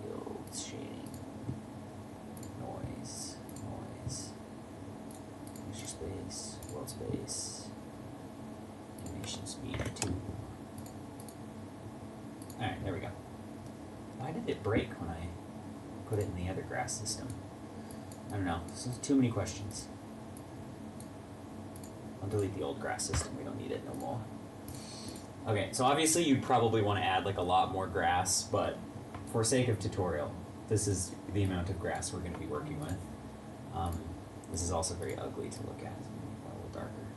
fields, shading, noise, user space, world space, animation speed 2. Alright, there we go. Why did it break when I put it in the other grass system? I don't know. This is too many questions. I'll delete the old grass system. We don't need it no more. Okay, so obviously you'd probably want to add like a lot more grass, but for sake of tutorial, this is the amount of grass we're going to be working with. This is also very ugly to look at. It's a little darker.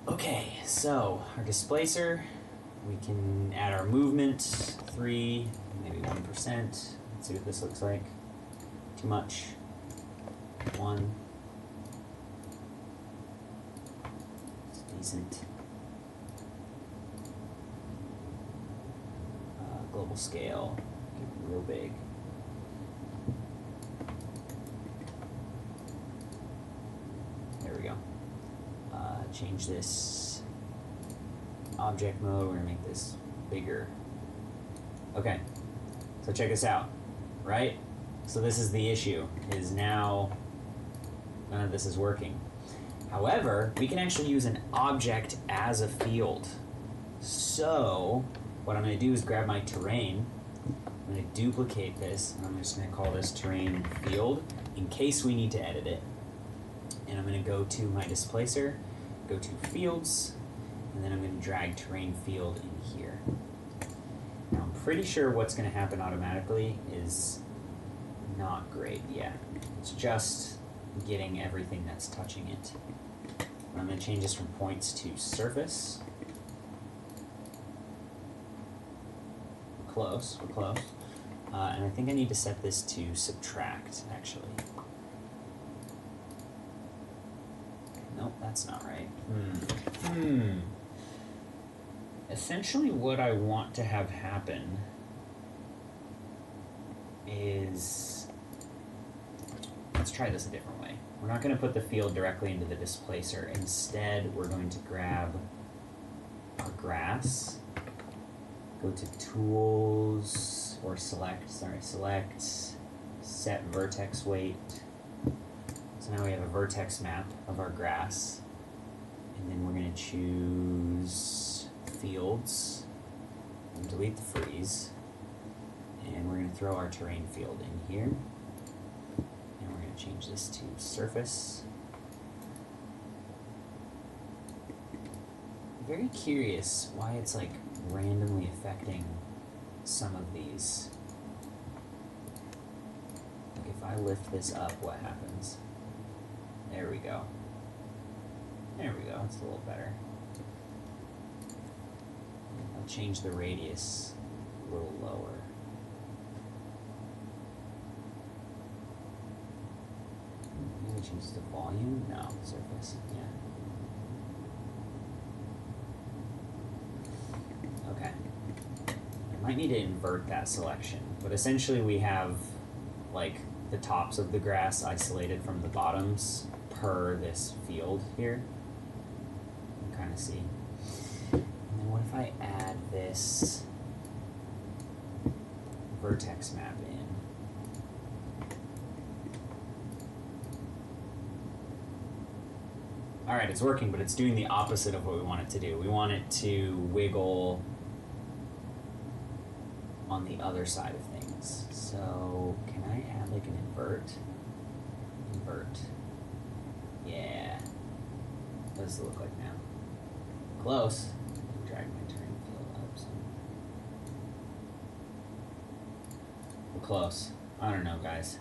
Okay, so our displacer. We can add our movement, 3, maybe 1%. Let's see what this looks like. Too much. 1. It's decent. double scale, make it real big. There we go. Change this object mode. We're gonna make this bigger. Okay, so check this out, right? So this is the issue, is now none of this is working. However, we can actually use an object as a field. So what I'm gonna do is grab my terrain, I'm gonna duplicate this, and I'm just gonna call this terrain field in case we need to edit it. And I'm gonna go to my displacer, go to fields, and then I'm gonna drag terrain field in here. Now I'm pretty sure what's gonna happen automatically is not great yet. It's just getting everything that's touching it. I'm gonna change this from points to surface. We're close. And I think I need to set this to subtract, actually. Nope, that's not right. Essentially what I want to have happen is, let's try this a different way. We're not going to put the field directly into the displacer. Instead, we're going to grab our grass, go to tools, or select, set vertex weight. So now we have a vertex map of our grass, and then we're going to choose fields, and delete the freeze, and we're going to throw our terrain field in here, and we're going to change this to surface. I'm very curious why it's like randomly affecting some of these. Like if I lift this up, what happens? There we go. There we go, it's a little better. I'll change the radius a little lower. Maybe change the volume? No, surface, yeah. Okay. I might need to invert that selection, but essentially we have like the tops of the grass isolated from the bottoms per this field here. You can kind of see. And then what if I add this vertex map in? Alright, it's working, but it's doing the opposite of what we want it to do. We want it to wiggle on the other side of things. So, can I add like an invert? Invert. Yeah. What does it look like now? Close. Drag my terrain field up some. We're close. I don't know, guys.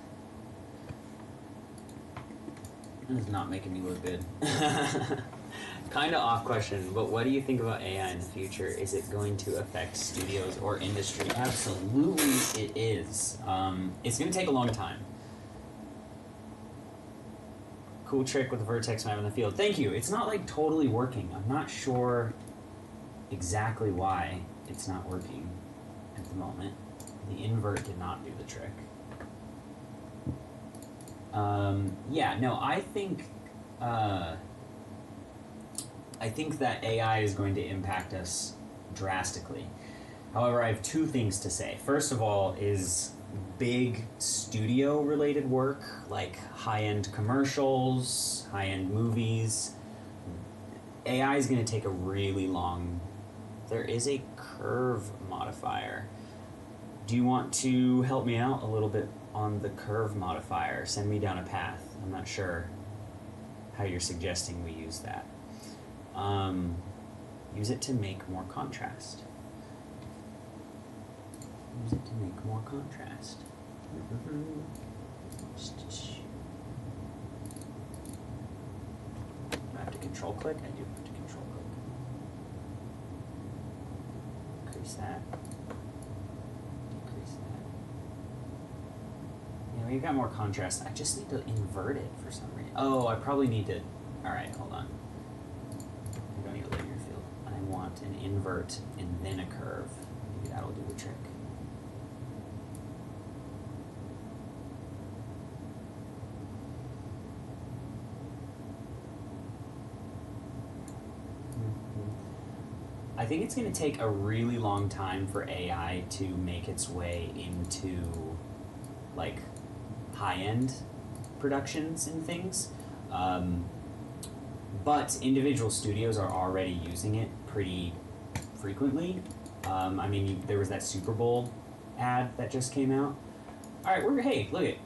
This is not making me look good. Kind of off question, but what do you think about AI in the future? Is it going to affect studios or industry? Absolutely it is. It's going to take a long time. Cool trick with the vertex map in the field. Thank you. It's not like totally working. I'm not sure exactly why it's not working at the moment. The invert did not do the trick. Yeah, no, I think that AI is going to impact us drastically. However, I have two things to say. First of all is big studio-related work, like high-end commercials, high-end movies. AI is going to take a really long... There is a curve modifier. Do you want to help me out a little bit on the curve modifier? Send me down a path. I'm not sure how you're suggesting we use that. Use it to make more contrast. Use it to make more contrast. Do I have to control click? I do have to control click. Increase that. Decrease that. Yeah, we've got more contrast. I just need to invert it for some reason. Oh, I probably need to... Alright, hold on. I don't need a linear field. I want an invert and then a curve. Maybe that'll do the trick. I think it's going to take a really long time for AI to make its way into like high-end productions and things. Um, but individual studios are already using it pretty frequently. I mean, there was that Super Bowl ad that just came out. All right, hey, look it,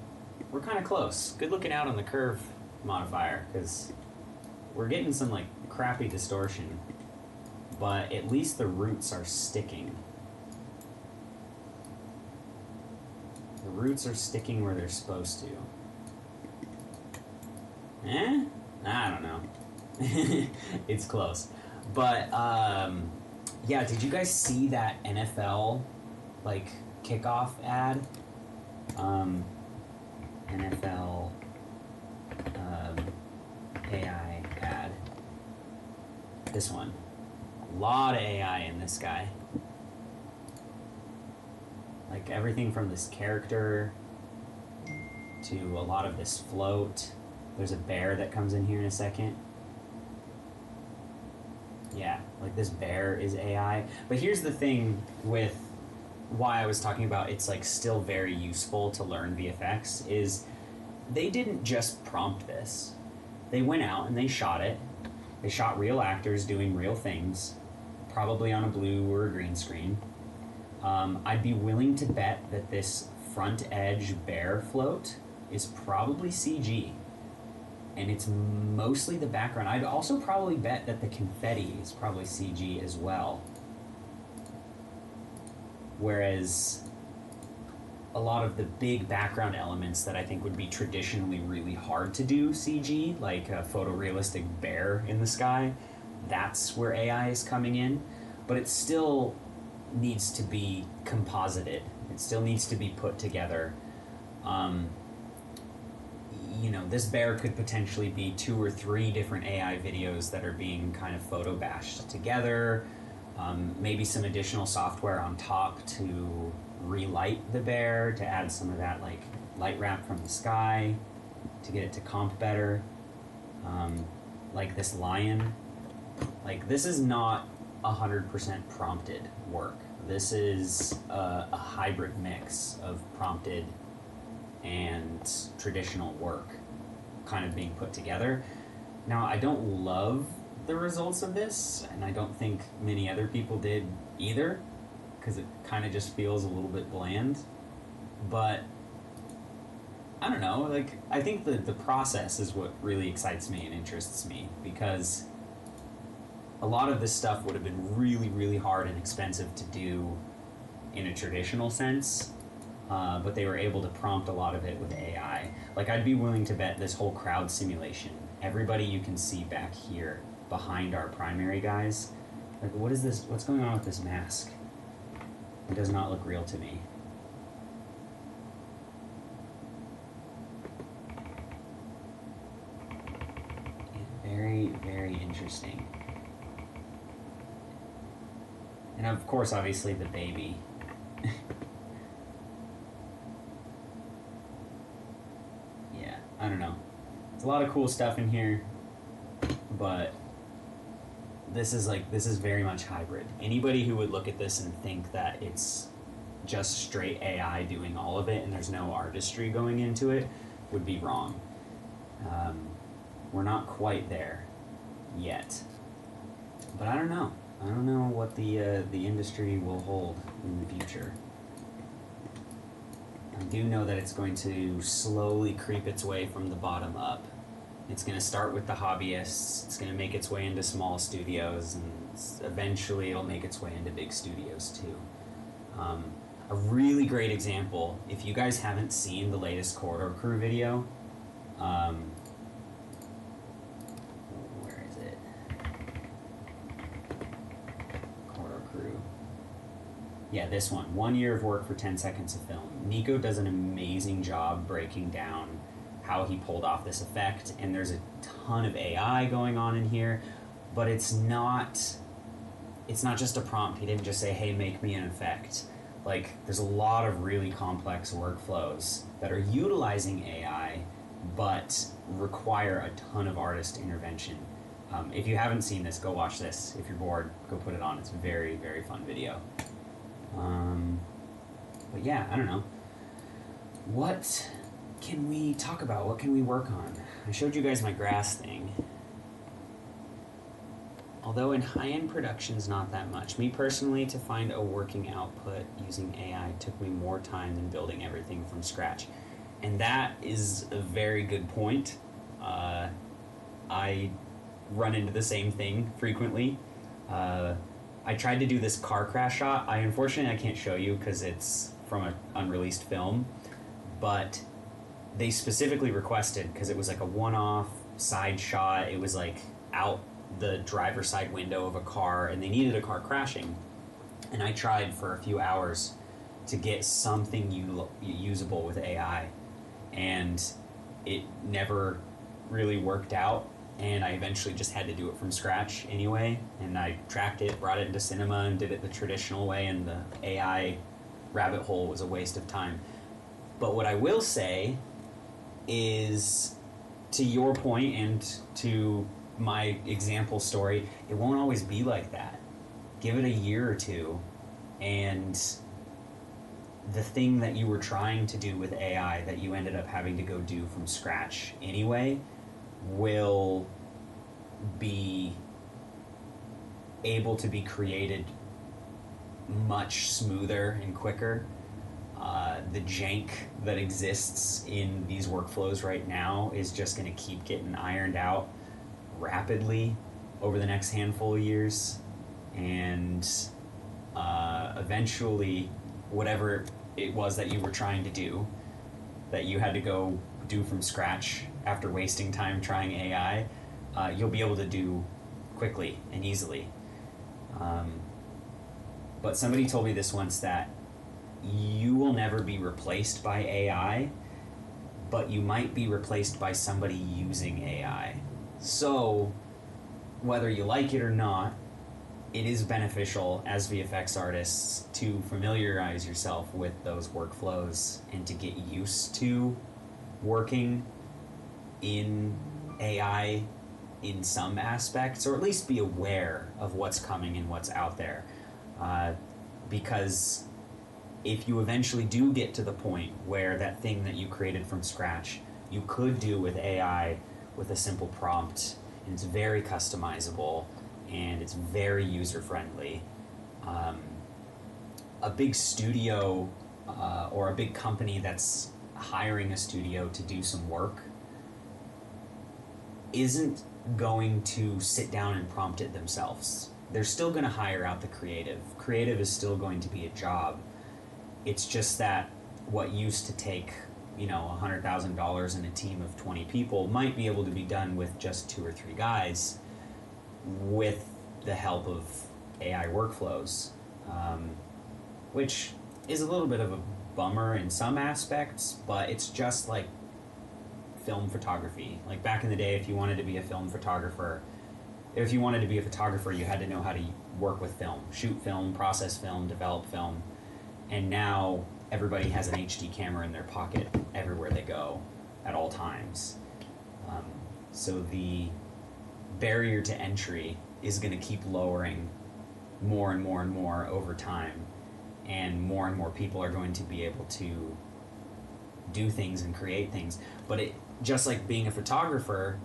we're kind of close. Good looking out on the curve modifier because we're getting some like crappy distortion, but at least the roots are sticking. The roots are sticking where they're supposed to. I don't know. It's close. But, yeah, did you guys see that NFL, like, kickoff ad? NFL AI ad. This one. A lot of AI in this guy. Like, everything from this character to a lot of this float. There's a bear that comes in here in a second. Yeah, like this bear is AI. But here's the thing with why I was talking about it's like still very useful to learn VFX is they didn't just prompt this. They went out and they shot it. They shot real actors doing real things, probably on a blue or a green screen. I'd be willing to bet that this front edge bear float is probably CG. And it's mostly the background. I'd also probably bet that the confetti is probably CG as well. Whereas a lot of the big background elements that I think would be traditionally really hard to do CG, like a photorealistic bear in the sky, that's where AI is coming in. But it still needs to be composited. It still needs to be put together. You know, this bear could potentially be 2 or 3 different AI videos that are being kind of photo bashed together. Maybe some additional software on top to relight the bear, to add some of that like light wrap from the sky, to get it to comp better. Like this lion. Like this is not 100% prompted work. This is a hybrid mix of prompted and traditional work kind of being put together. Now, I don't love the results of this, and I don't think many other people did either, because it kind of just feels a little bit bland. But I don't know, like, I think the process is what really excites me and interests me, because a lot of this stuff would have been really, really hard and expensive to do in a traditional sense. But they were able to prompt a lot of it with AI. Like, I'd be willing to bet this whole crowd simulation, everybody you can see back here behind our primary guys, like, what is this? What's going on with this mask? It does not look real to me. Very, very interesting. And of course, obviously, the baby. I don't know. It's a lot of cool stuff in here, but this is very much hybrid. Anybody who would look at this and think that it's just straight AI doing all of it and there's no artistry going into it would be wrong. We're not quite there yet, but I don't know. I don't know what the industry will hold in the future. I do know that it's going to slowly creep its way from the bottom up. It's going to start with the hobbyists, it's going to make its way into small studios, and eventually it'll make its way into big studios too. A really great example, if you guys haven't seen the latest Corridor Crew video, where is it? Corridor Crew. Yeah, this one. 1 year of work for 10 seconds of film. Nico does an amazing job breaking down how he pulled off this effect, and there's a ton of AI going on in here, but it's not just a prompt. He didn't just say, hey, make me an effect. Like, there's a lot of really complex workflows that are utilizing AI, but require a ton of artist intervention. If you haven't seen this, go watch this. If you're bored, go put it on. It's a very, very fun video. But yeah, I don't know. What can we talk about? What can we work on? I showed you guys my grass thing. Although in high-end productions, not that much. Me personally, to find a working output using AI took me more time than building everything from scratch. And that is a very good point. I run into the same thing frequently. I tried to do this car crash shot. Unfortunately, I can't show you because it's from an unreleased film. But they specifically requested, because it was like a one-off side shot. It was like out the driver's side window of a car, and they needed a car crashing. And I tried for a few hours to get something usable with AI, and it never really worked out. And I eventually just had to do it from scratch anyway. And I tracked it, brought it into cinema, and did it the traditional way. And the AI rabbit hole was a waste of time. But what I will say is, to your point and to my example story, it won't always be like that. Give it a year or two, and the thing that you were trying to do with AI that you ended up having to go do from scratch anyway will be able to be created much smoother and quicker. The jank that exists in these workflows right now is just going to keep getting ironed out rapidly over the next handful of years, and eventually whatever it was that you were trying to do that you had to go do from scratch after wasting time trying AI, you'll be able to do quickly and easily. But somebody told me this once, that you will never be replaced by AI, but you might be replaced by somebody using AI. So, whether you like it or not, it is beneficial as VFX artists to familiarize yourself with those workflows and to get used to working in AI in some aspects, or at least be aware of what's coming and what's out there. Because if you eventually do get to the point where that thing that you created from scratch you could do with AI with a simple prompt, and it's very customizable and it's very user friendly, a big studio or a big company that's hiring a studio to do some work isn't going to sit down and prompt it themselves. They're still going to hire out the creative. Creative is still going to be a job. It's just that what used to take, $100,000 in a team of 20 people might be able to be done with just 2 or 3 guys with the help of AI workflows, which is a little bit of a bummer in some aspects, but it's just like film photography. Like back in the day, if you wanted to be a photographer, you had to know how to work with film, shoot film, process film, develop film. And now everybody has an HD camera in their pocket everywhere they go at all times. So the barrier to entry is going to keep lowering more and more and more over time, and more people are going to be able to do things and create things. But it, just like being a photographer,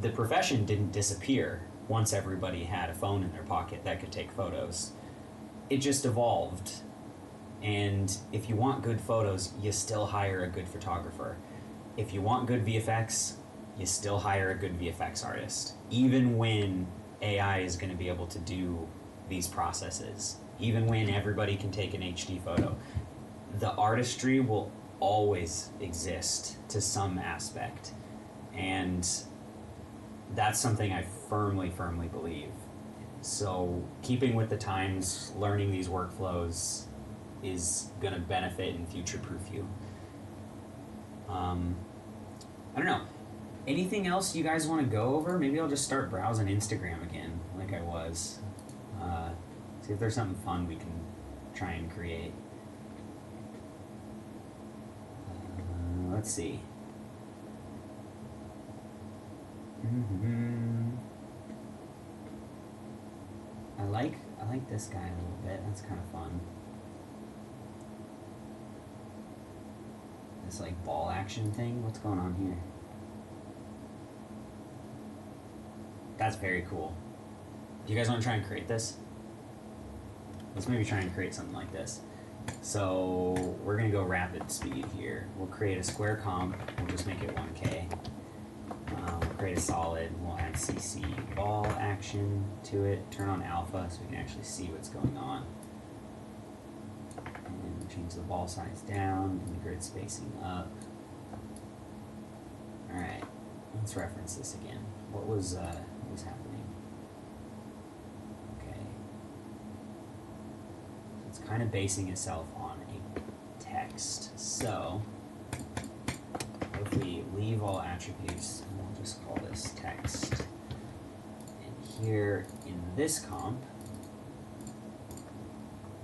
the profession didn't disappear once everybody had a phone in their pocket that could take photos. It just evolved. And if you want good photos, you still hire a good photographer. If you want good VFX, you still hire a good VFX artist. Even when AI is going to be able to do these processes, even when everybody can take an HD photo, the artistry will always exist to some aspect. And that's something I firmly believe. So keeping with the times, learning these workflows is going to benefit and future-proof you. I don't know. Anything else you guys want to go over? Maybe I'll just start browsing Instagram again, like I was. See if there's something fun we can try and create. Let's see. like this guy a little bit. That's kind of fun. This like ball action thing. What's going on here? That's very cool. Do you guys want to try and create this? Let's maybe try and create something like this. So we're gonna go rapid speed here. We'll create a square comp. We'll just make it 1K. We'll create a solid. We'll add CC ball action to it. Turn on alpha so we can actually see what's going on. And we'll change the ball size down and the grid spacing up. All right, let's reference this again. What was happening? Okay, so it's kind of basing itself on a text. So if we leave all attributes, and we'll just call this text. And here in this comp,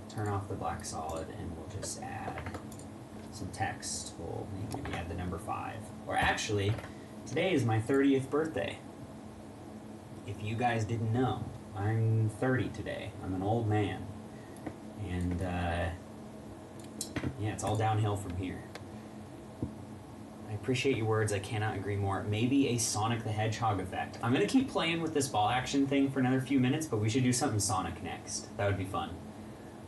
turn off the black solid, and we'll just add some text. We'll maybe add the number 5. Or actually, today is my 30th birthday. If you guys didn't know, I'm 30 today. I'm an old man. And yeah, it's all downhill from here. I appreciate your words. I cannot agree more. Maybe a Sonic the Hedgehog effect. I'm going to keep playing with this ball action thing for another few minutes, but we should do something Sonic next. That would be fun.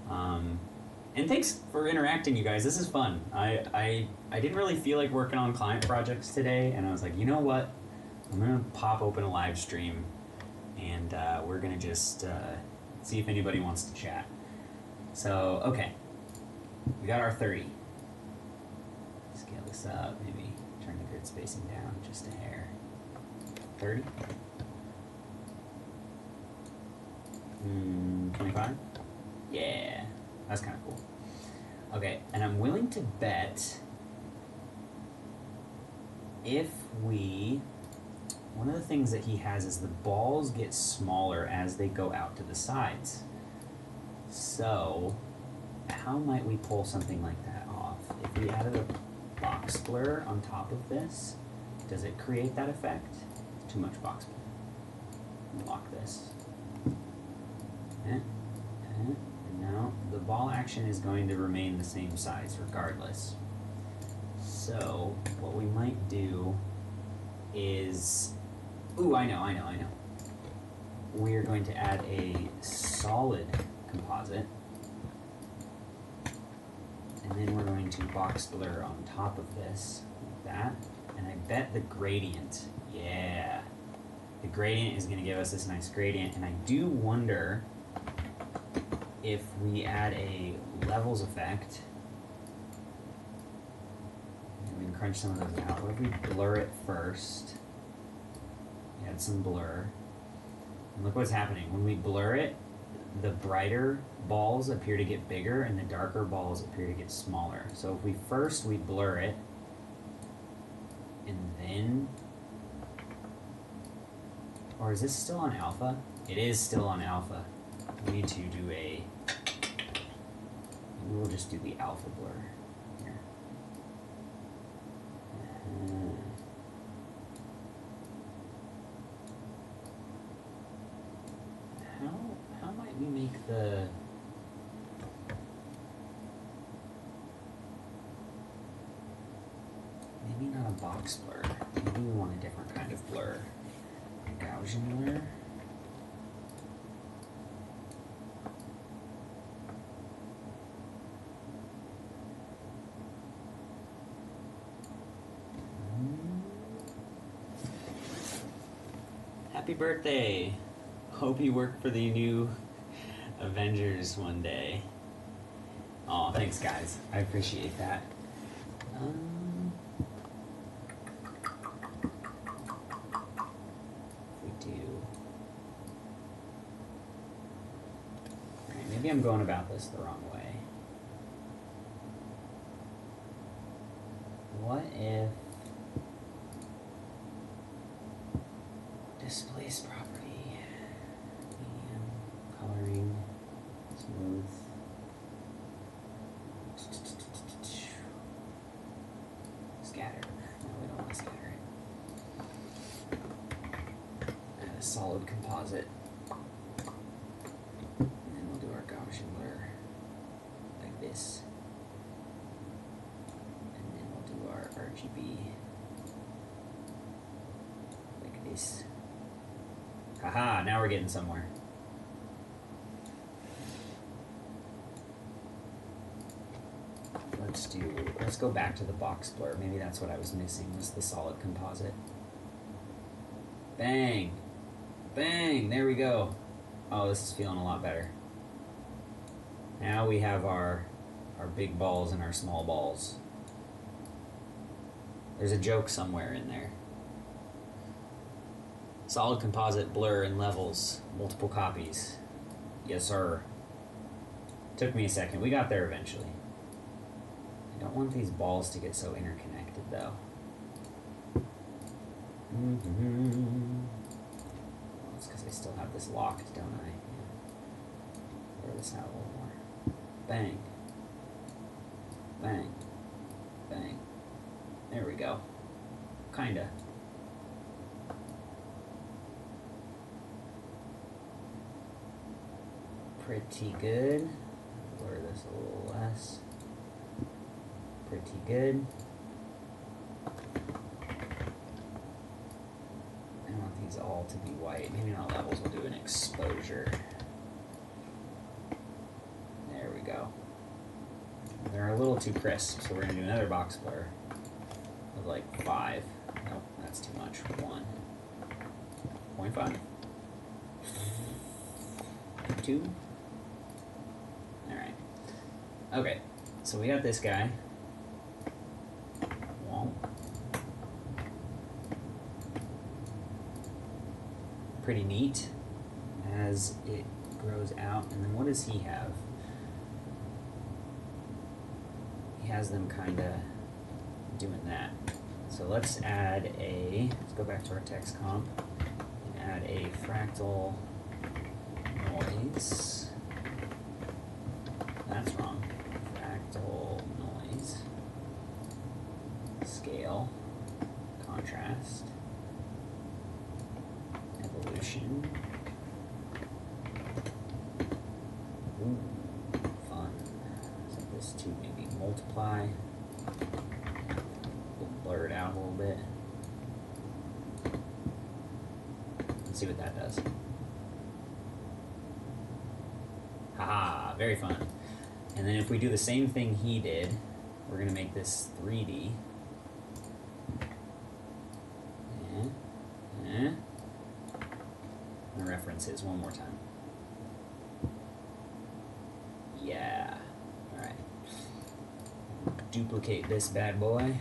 And thanks for interacting, you guys. This is fun. I didn't really feel like working on client projects today, and I was like, you know what? I'm going to pop open a live stream, and we're going to just see if anybody wants to chat. So, okay. We got our 30. Scale this up, maybe turn the grid spacing down just a hair. 30? 25? Yeah, that's kind of cool. Okay, and I'm willing to bet if we... One of the things that he has is the balls get smaller as they go out to the sides. So, how might we pull something like that off? If we added a box blur on top of this, does it create that effect? Too much box blur. Lock this. And now the ball action is going to remain the same size regardless. So, what we might do is... Ooh, I know. We're going to add a solid composite. And then we're going to box blur on top of this, like that. And I bet the gradient, yeah. The gradient is going to give us this nice gradient. And I do wonder if we add a levels effect. We can crunch some of those out. What if we blur it first? Add some blur. And look what's happening. When we blur it, the brighter balls appear to get bigger and the darker balls appear to get smaller. So if we first blur it, and then... Or is this still on alpha? It is still on alpha. We need to do a... We'll just do the alpha blur here. How might we make the... Maybe not a box blur. Maybe we want a different kind of blur. A Gaussian blur. Happy birthday! Hope you work for the new Avengers one day. Oh, thanks guys. I appreciate that. If we do... Alright, maybe I'm going about this the wrong way. What if... Displace property, medium, coloring, smooth. Scatter. No, we don't want to scatter it. Add a solid composite. And then we'll Nice. Haha, now we're getting somewhere. Let's go back to the box blur. Maybe that's what I was missing, was the solid composite. Bang! Bang! There we go. Oh, this is feeling a lot better. Now we have our big balls and our small balls. There's a joke somewhere in there. Solid composite, blur, and levels. Multiple copies. Yes, sir. Took me a second. We got there eventually. I don't want these balls to get so interconnected, though. That's because I still have this locked, don't I? Yeah. Blur this out a little more. Bang. Bang. Bang. There we go. Kinda. Pretty good. Blur this a little less. Pretty good. I want these all to be white. Maybe not levels, we'll do an exposure. There we go. They're a little too crisp, so we're going to do another box blur of like 5. Nope, that's too much. 1.5. 2. Alright. Okay, so we got this guy. Pretty neat as it grows out. And then what does he have? He has them kind of doing that. So let's go back to our text comp and add a fractal noise. That's wrong. Fractal noise. Scale. Contrast. Evolution. Ooh, fun. Set this to maybe multiply. We'll blur it out a little bit. Let's see what that does. Haha, very fun. And then if we do the same thing he did, we're going to make this 3D. The references one more time. Yeah. Alright. Duplicate this bad boy.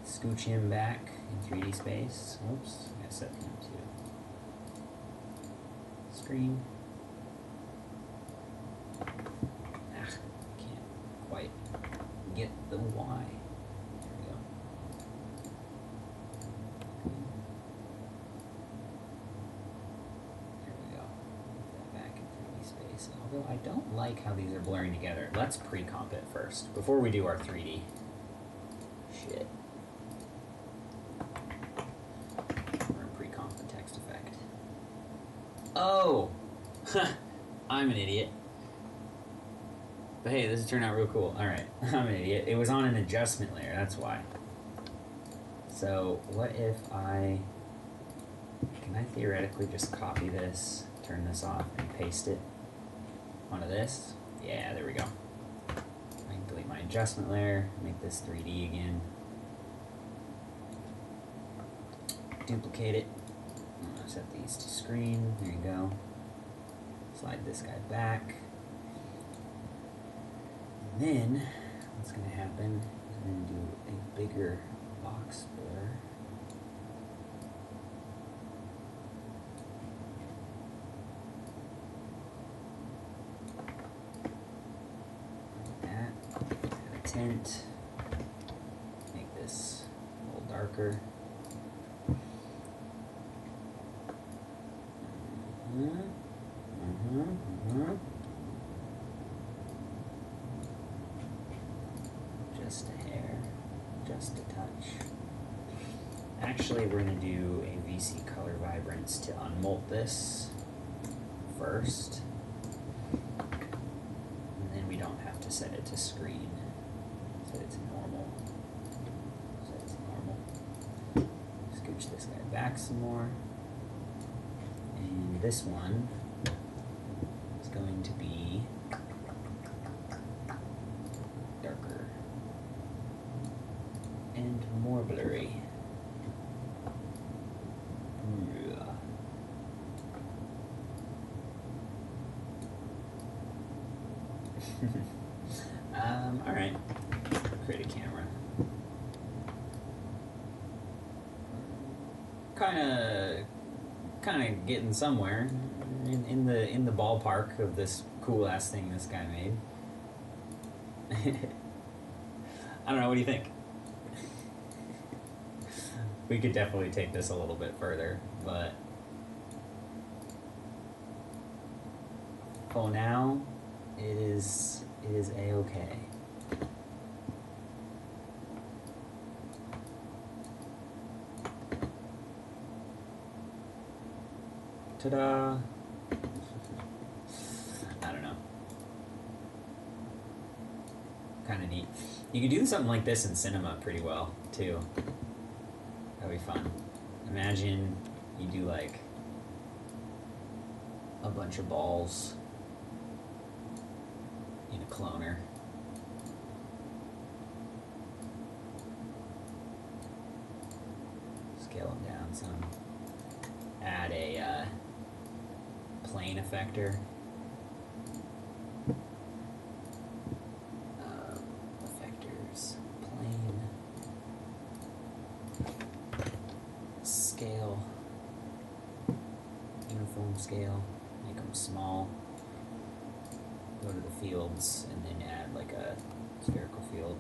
Scooch him back in 3D space. Oops, I gotta set him to screen. Ah, can't quite get the Y. There we go. Although I don't like how these are blurring together. Let's pre-comp it first, before we do our 3D. Shit. We're gonna pre-comp the text effect. Oh! I'm an idiot. But hey, this has turned out real cool. Alright, I'm an idiot. It was on an adjustment layer, that's why. So, what if can I theoretically just copy this, turn this off, and paste it onto this? Yeah, there we go. I can delete my adjustment layer, make this 3D again. Duplicate it. I'm gonna set these to screen. There you go. Slide this guy back. And then, what's gonna happen is I'm gonna do a bigger box blur. Tint. Make this a little darker. Just a hair, just a touch. Actually, we're going to do a VC color vibrance to unmolt this first. And then we don't have to set it to screen. Set it to normal. Set it to normal. Scooch this guy back some more. And this one is going to be darker and more blurry. Alright. Create a camera. Kinda getting somewhere in the ballpark of this cool ass thing this guy made. I don't know, what do you think? We could definitely take this a little bit further, but for now, it is a-okay. Ta-da! I don't know. Kind of neat. You could do something like this in cinema pretty well, too. That'd be fun. Imagine you do like a bunch of balls in a cloner. Scale them down some. Add a plane effector. Effectors, plane, scale, uniform scale, make them small. Go to the fields and then add like a spherical field.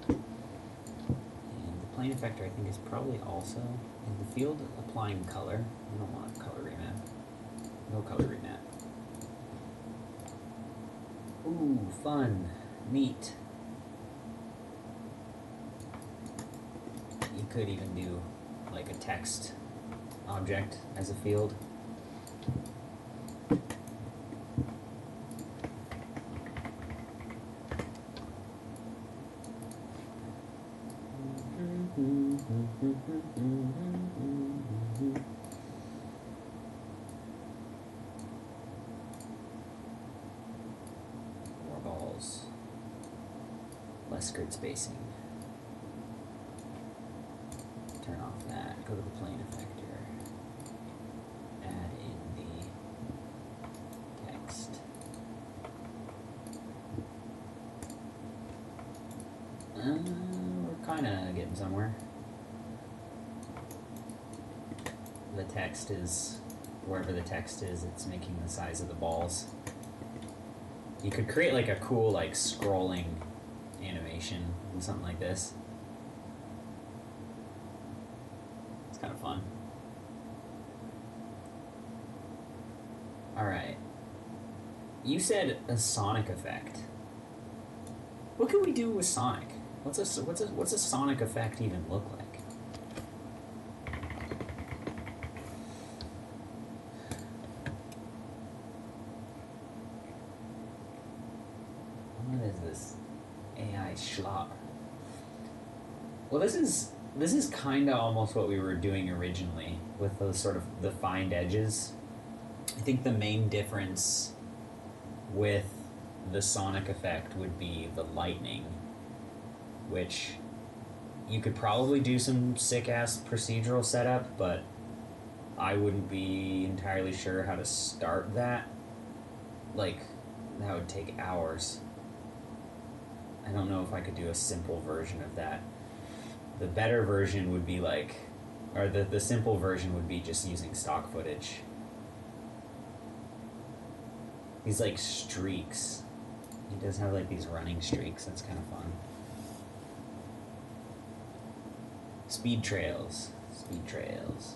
And the plane effector I think is probably also in the field applying color. I don't want a color remap. No color remap. Ooh, fun. Neat. You could even do like a text object as a field. More balls. Less grid spacing. Turn off that. Go to the plane effector. Add in the text. We're kind of getting somewhere. The text is, wherever the text is, it's making the size of the balls. You could create like a cool like scrolling animation and something like this. It's kind of fun. Alright. You said a sonic effect. What can we do with sonic? What's a sonic effect even look like? What is this AI schlop? Well, this is kind of almost what we were doing originally with those sort of defined edges. I think the main difference with the sonic effect would be the lightning, which you could probably do some sick-ass procedural setup, but I wouldn't be entirely sure how to start that. Like, that would take hours. I don't know if I could do a simple version of that. The better version would be like, or the simple version would be just using stock footage. These like streaks. He does have like these running streaks, that's kind of fun. Speed trails. Speed trails.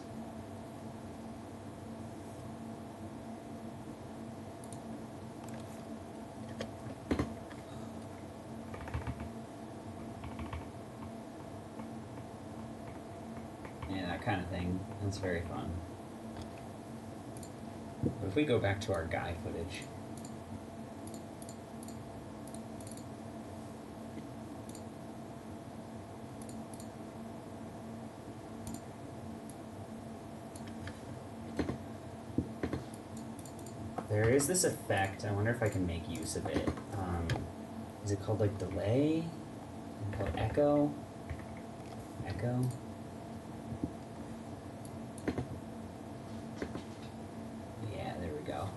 Yeah, that kind of thing. That's very fun. But if we go back to our guy footage. There is this effect. I wonder if I can make use of it. Is it called like delay? Is it called echo? Echo? Yeah, there we go.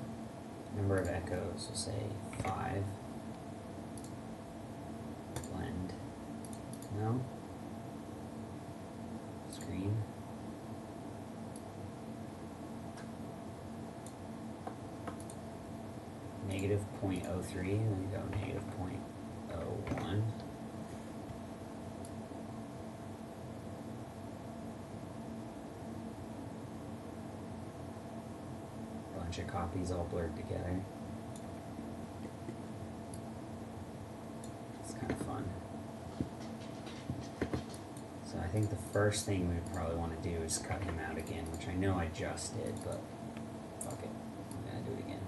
Number of echoes, we'll say 5. Blend. No? Screen. Negative 0.03, then you go negative 0.01. Bunch of copies all blurred together. It's kind of fun. So I think the first thing we would probably want to do is cut him out again, which I know I just did, but fuck it. I'm gonna do it again.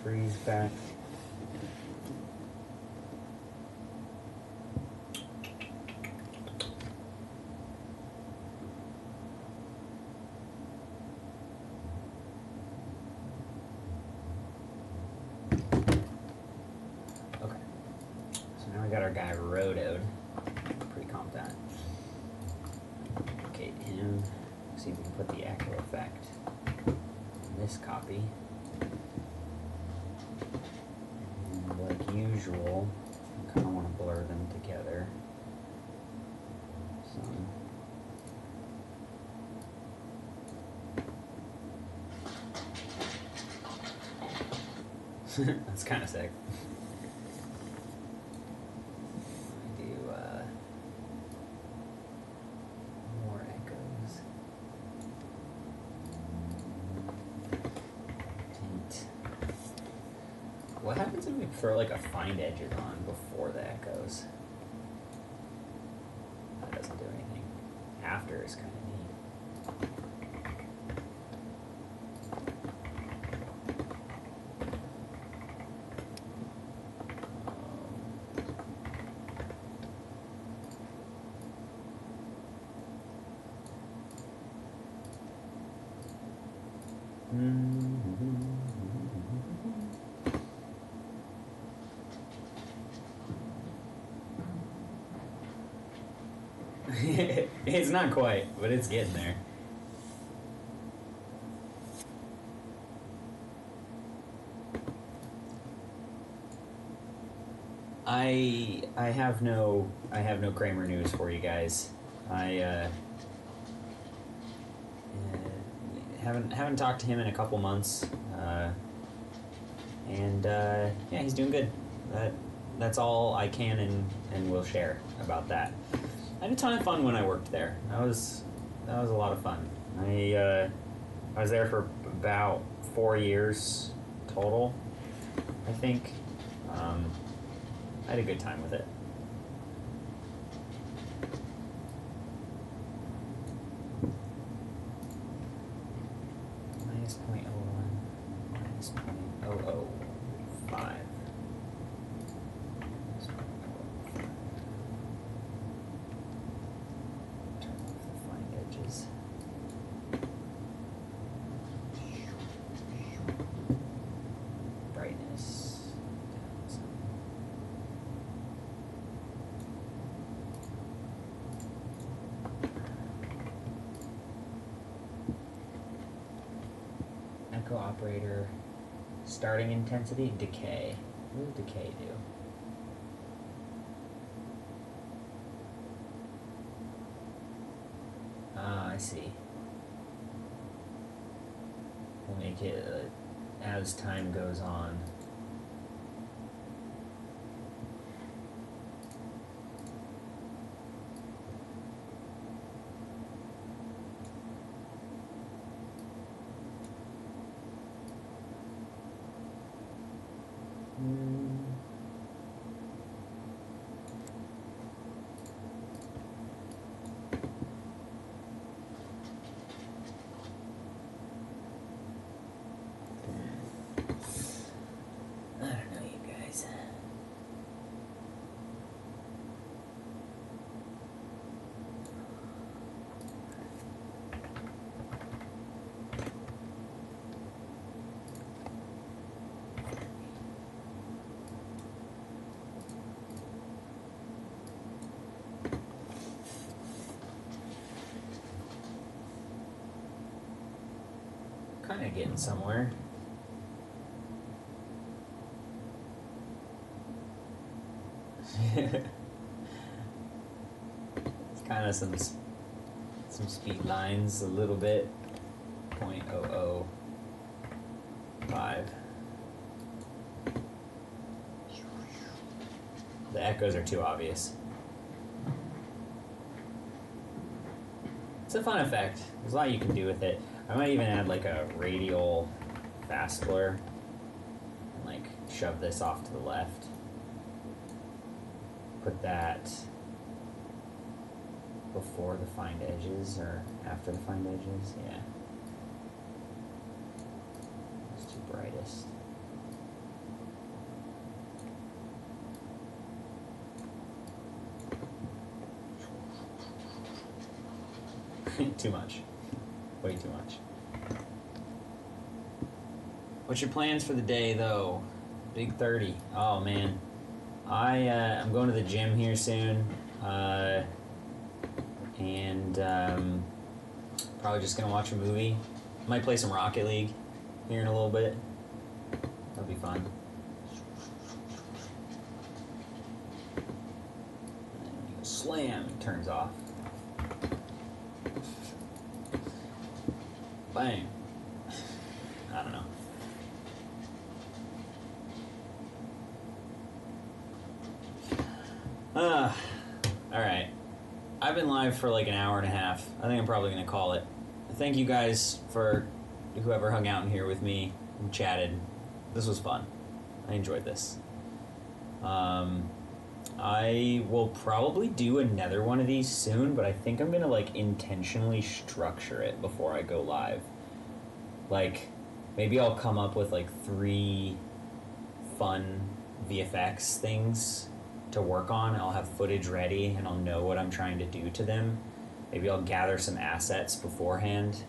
Freeze back. Okay. So now we got our guy rotoed. Pretty confident. Okay, him. See if we can put the echo effect in this copy. Like usual, I kind of want to blur them together. That's kind of sick. I do more echoes. Tint. What happens if we throw like a find edges on before the echoes? That doesn't do anything. After is kind of neat. It's not quite, but it's getting there. I have no Kramer news for you guys. I haven't talked to him in a couple months, and yeah, he's doing good. That's all I can and will share about that. I had a ton of fun when I worked there. That was a lot of fun. I was there for about 4 years total, I think. I had a good time with it. Minus 0.01, minus 0.005. Brightness down some. Echo operator, starting intensity, decay. What does decay do? Ah, I see. We'll make it as time goes on. of getting somewhere. It's kind of some speed lines a little bit. 0.005. The echoes are too obvious. It's a fun effect. There's a lot you can do with it. I might even add like a radial fast blur and like shove this off to the left. Put that before the find edges or after the find edges. Yeah. It's too brightest. Too much. Way too much. What's your plans for the day, though? Big 30. Oh, man. I'm going to the gym here soon. And probably just going to watch a movie. Might play some Rocket League here in a little bit. That'll be fun. And then when you go slam, it turns off. Bang. I don't know. Alright. I've been live for like an hour and a half. I think I'm probably going to call it. Thank you guys for whoever hung out in here with me and chatted. This was fun. I enjoyed this. I will probably do another one of these soon, but I think I'm gonna like intentionally structure it before I go live. Like, maybe I'll come up with like 3 fun VFX things to work on. I'll have footage ready and I'll know what I'm trying to do to them. Maybe I'll gather some assets beforehand.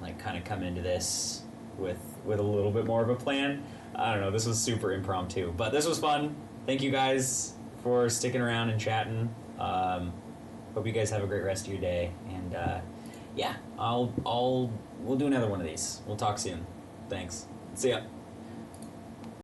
Like kind of come into this with a little bit more of a plan. I don't know, this was super impromptu, but this was fun. Thank you guys for sticking around and chatting. Hope you guys have a great rest of your day. And yeah, we'll do another one of these. We'll talk soon. Thanks. See ya.